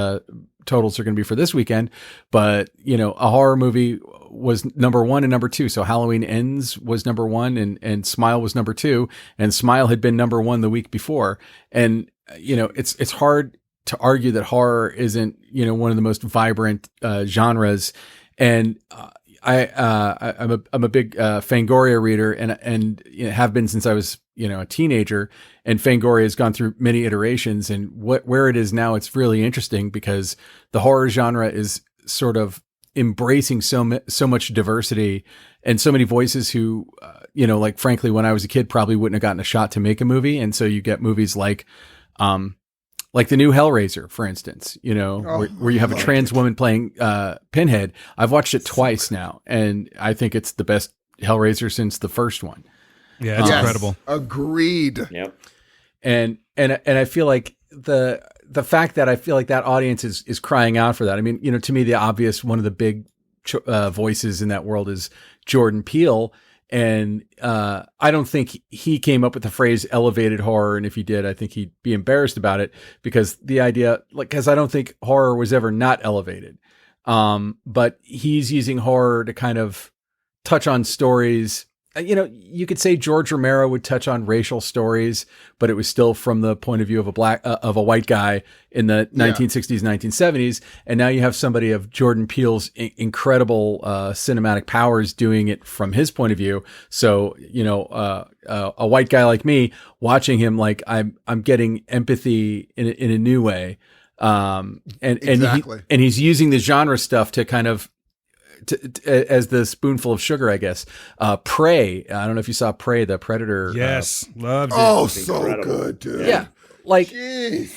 totals are going to be for this weekend, but you know, a horror movie was number 1 and number 2. So Halloween Ends was number 1 and Smile was number 2, and Smile had been number 1 the week before. And, you know, it's hard to argue that horror isn't, you know, one of the most vibrant genres. And I'm a big Fangoria reader, and you know, have been since I was, you know, a teenager. And Fangoria has gone through many iterations, and where it is now, it's really interesting because the horror genre is sort of embracing so much diversity and so many voices who, you know, like frankly, when I was a kid, probably wouldn't have gotten a shot to make a movie. And so you get movies like the new Hellraiser, for instance, you know, where you have a trans woman playing Pinhead. I've watched it twice now, and I think it's the best Hellraiser since the first one. Yeah, it's incredible. Agreed. Yep. And I feel like the fact that I feel like that audience is crying out for that. I mean, you know, to me, the obvious one of the big voices in that world is Jordan Peele. And I don't think he came up with the phrase elevated horror. And if he did, I think he'd be embarrassed about it, because the idea, like, because I don't think horror was ever not elevated. But he's using horror to kind of touch on stories. You know, you could say George Romero would touch on racial stories, but it was still from the point of view of a white guy in the 1960s, 1970s. And now you have somebody of Jordan Peele's incredible cinematic powers doing it from his point of view. So, you know, a white guy like me watching him, like I'm getting empathy in a new way. Exactly. And he's using the genre stuff to kind of, as the spoonful of sugar, I guess. Prey. I don't know if you saw Prey, the Predator. Yes, loved it. Oh, so good, dude. Yeah, like, jeez.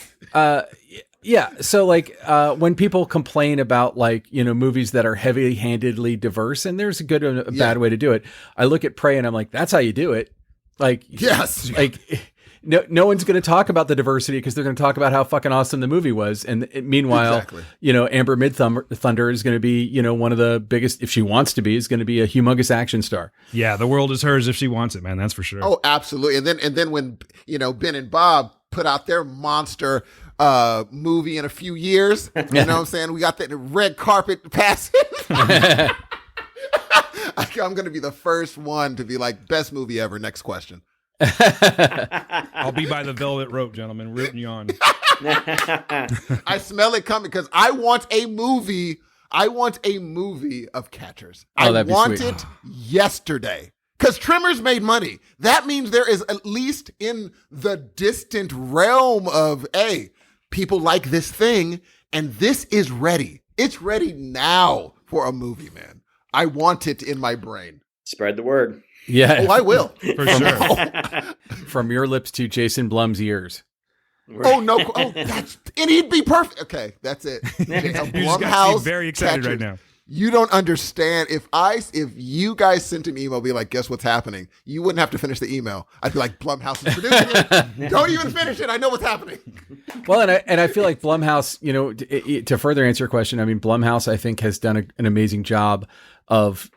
Yeah. So like, when people complain about, like, you know, movies that are heavy-handedly diverse, and there's a good and a bad way to do it, I look at Prey and I'm like, that's how you do it. Like, yes, like. No one's going to talk about the diversity because they're going to talk about how fucking awesome the movie was. And meanwhile, you know, Amber Mid-Thunder is going to be, you know, one of the biggest, if she wants to be, is going to be a humongous action star. Yeah, the world is hers if she wants it, man. That's for sure. Oh, absolutely. And then when, you know, Ben and Bob put out their monster movie in a few years, you know what I'm saying? We got that red carpet pass. I'm going to be the first one to be like, best movie ever. Next question. I'll be by the velvet rope, gentlemen, rooting you on. I smell it coming because I want a movie. I want a movie of Catchers. I want it yesterday because Tremors made money. That means there is at least in the distant realm of, hey, people like this thing and this is ready. It's ready now for a movie, man. I want it in my brain. Spread the word. Yeah. Oh, I will. For sure. From your lips to Jason Blum's ears. Oh, no. Oh, and he'd be perfect. Okay, that's it. You just got me very excited right now. You don't understand. If you guys sent an email, be like, guess what's happening? You wouldn't have to finish the email. I'd be like, Blumhouse is producing it. Don't even finish it. I know what's happening. Well, and I feel like Blumhouse, to further answer your question, I mean, Blumhouse, I think, has done an amazing job of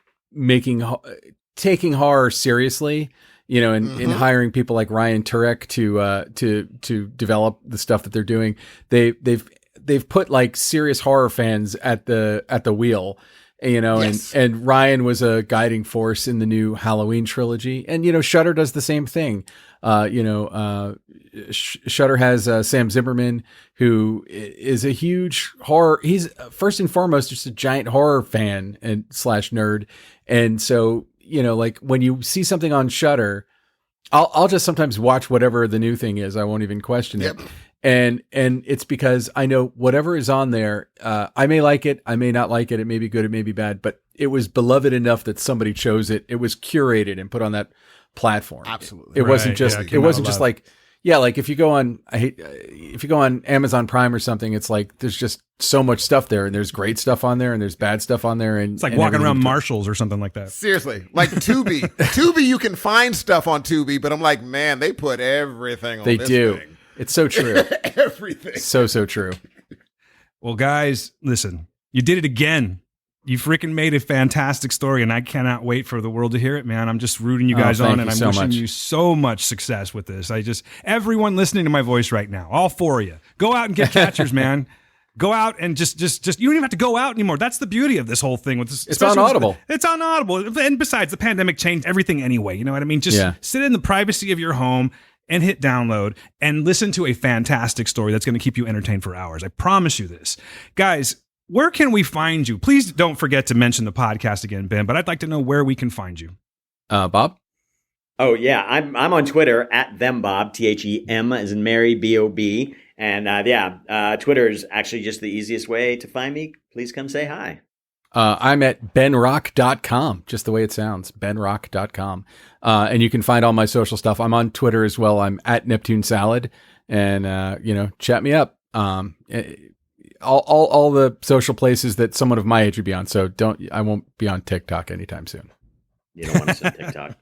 taking horror seriously, and hiring people like Ryan Turek to develop the stuff that they're doing. They've put like serious horror fans at the wheel, yes. and Ryan was a guiding force in the new Halloween trilogy. And, Shudder does the same thing. Shudder has Sam Zimmerman, who is a huge horror. He's first and foremost just a giant horror fan and / nerd. And so, like when you see something on Shudder, I'll just sometimes watch whatever the new thing is. I won't even question it. And it's because I know whatever is on there, I may like it, I may not like it, it may be good, it may be bad, but it was beloved enough that somebody chose it. It was curated and put on that platform. Absolutely. It wasn't just like if you go on Amazon Prime or something, it's like there's just so much stuff there, and there's great stuff on there, and there's bad stuff on there, and it's like walking around Marshalls or something like that. Seriously, like Tubi. Tubi, you can find stuff on Tubi, but I'm like, man, they put everything on. They this do. thing. It's so true. Everything. So true. Well, guys, listen, you did it again. You freaking made a fantastic story, and I cannot wait for the world to hear it, man. I'm just rooting you guys on, and I'm wishing you so much success with this. Everyone listening to my voice right now, all four of you, go out and get catchers, man. Go out and just you don't even have to go out anymore. That's the beauty of this whole thing with this. It's on Audible. It's on Audible. And besides, the pandemic changed everything anyway. You know what I mean? Just sit in the privacy of your home and hit download and listen to a fantastic story that's going to keep you entertained for hours. I promise you this. Guys, where can we find you? Please don't forget to mention the podcast again, Ben, but I'd like to know where we can find you. Bob? Oh, yeah. I'm on Twitter at thembob, THEM as in Mary, B-O-B. And Twitter is actually just the easiest way to find me. Please come say hi. I'm at benrock.com, just the way it sounds, benrock.com. And you can find all my social stuff. I'm on Twitter as well. I'm at Neptune Salad, and, chat me up. All the social places that someone of my age would be on. So I won't be on TikTok anytime soon. You don't want to say TikTok.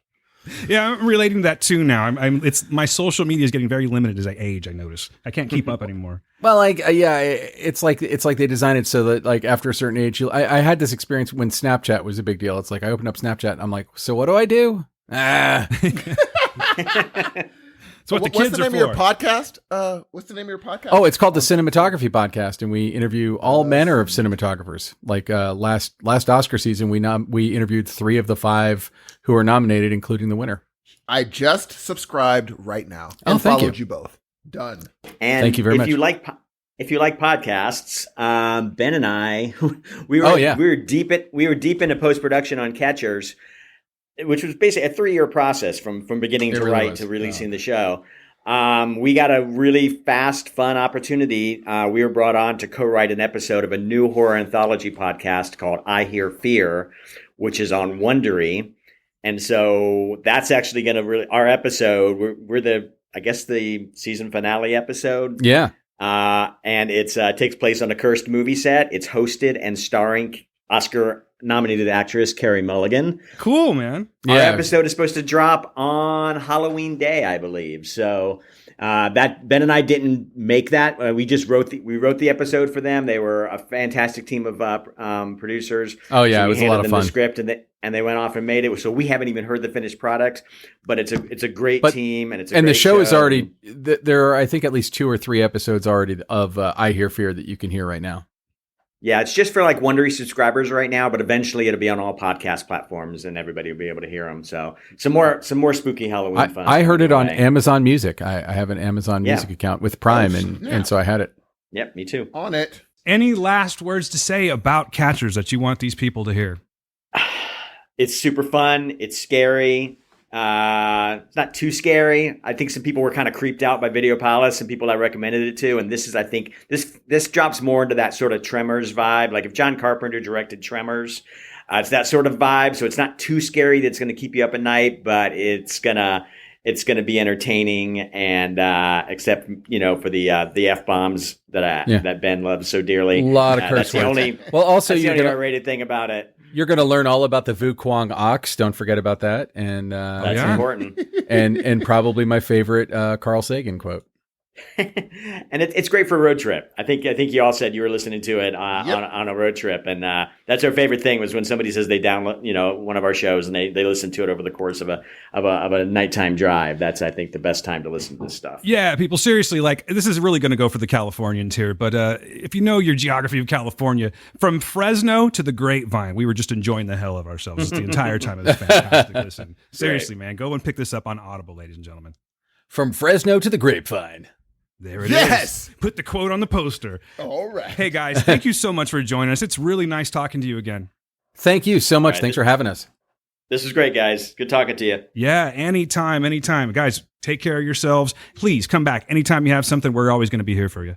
Yeah, I'm relating to that too now. It's my social media is getting very limited as I age. I notice I can't keep up anymore. Well, it's like they designed it so that like after a certain age, I had this experience when Snapchat was a big deal. It's like I opened up Snapchat and I'm like, so what do I do? So what's the name of your podcast? What's the name of your podcast? Oh, it's called the Cinematography Podcast, and we interview all manner of cinematographers. Like last Oscar season, we interviewed 3 of the 5 who are nominated, including the winner. I just subscribed right now and followed you both. Done. And thank you very much. If you like podcasts, Ben and I, we were deep into post production on Catchers, which was basically a 3-year process from beginning to write to releasing the show. We got a really fast, fun opportunity. We were brought on to co-write an episode of a new horror anthology podcast called I Hear Fear, which is on Wondery. And so that's actually going to our episode. We're the season finale episode. Yeah. And it's takes place on a cursed movie set. It's hosted and starring Oscar-nominated actress Carey Mulligan. Cool, man. Our episode is supposed to drop on Halloween Day, I believe. So that Ben and I didn't make that. We just wrote the episode for them. They were a fantastic team of producers. Oh yeah, so it was a lot of fun. The script and they went off and made it. So we haven't even heard the finished product, but it's a great team and the show is already there are I think at least 2 or 3 episodes already of I Hear Fear that you can hear right now. Yeah, it's just for like Wondery subscribers right now, but eventually it'll be on all podcast platforms and everybody will be able to hear them. So some more spooky Halloween fun. I heard it on Amazon Music. I have an Amazon Music account with Prime, and so I had it. Yep, me too. On it. Any last words to say about Catchers that you want these people to hear? It's super fun. It's scary. It's not too scary. I think some people were kind of creeped out by Video Palace, some people I recommended it to. And this is, I think, this drops more into that sort of Tremors vibe. Like if John Carpenter directed Tremors, it's that sort of vibe. So it's not too scary that's going to keep you up at night, but it's gonna be entertaining. And except for the F-bombs that Ben loves so dearly. A lot of That's curse the words. only Also, that's the you're only gonna R-rated thing about it. You're going to learn all about the Vu Quang Ox. Don't forget about that. And That's important. and probably my favorite Carl Sagan quote. And it's great for a road trip. I think you all said you were listening to it on a road trip, and that's our favorite thing was when somebody says they download one of our shows and they listen to it over the course of a nighttime drive. That's, I think, the best time to listen to this stuff. Yeah, people, seriously, like, this is really going to go for the Californians here, but if you know your geography of California, from Fresno to the Grapevine, we were just enjoying the hell of ourselves the entire time. It was fantastic. Listen, seriously, man, go and pick this up on Audible, ladies and gentlemen. From Fresno to the Grapevine. There it is. Put the quote on the poster. All right. Hey, guys, thank you so much for joining us. It's really nice talking to you again. Thank you so much. Right. Thanks for having us. This is great, guys. Good talking to you. Yeah, anytime. Guys, take care of yourselves. Please come back. Anytime you have something, we're always going to be here for you.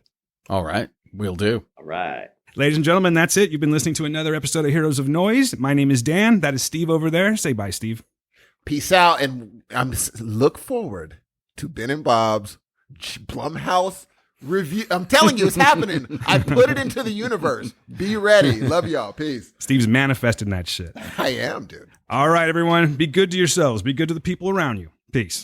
All right. We'll do. All right. Ladies and gentlemen, that's it. You've been listening to another episode of Heroes of Noise. My name is Dan. That is Steve over there. Say bye, Steve. Peace out. And look forward to Ben and Bob's Blumhouse review. I'm telling you, it's happening. I put it into the universe. Be ready. Love y'all. Peace. Steve's manifesting that shit. I am, dude. All right, everyone. Be good to yourselves. Be good to the people around you. Peace.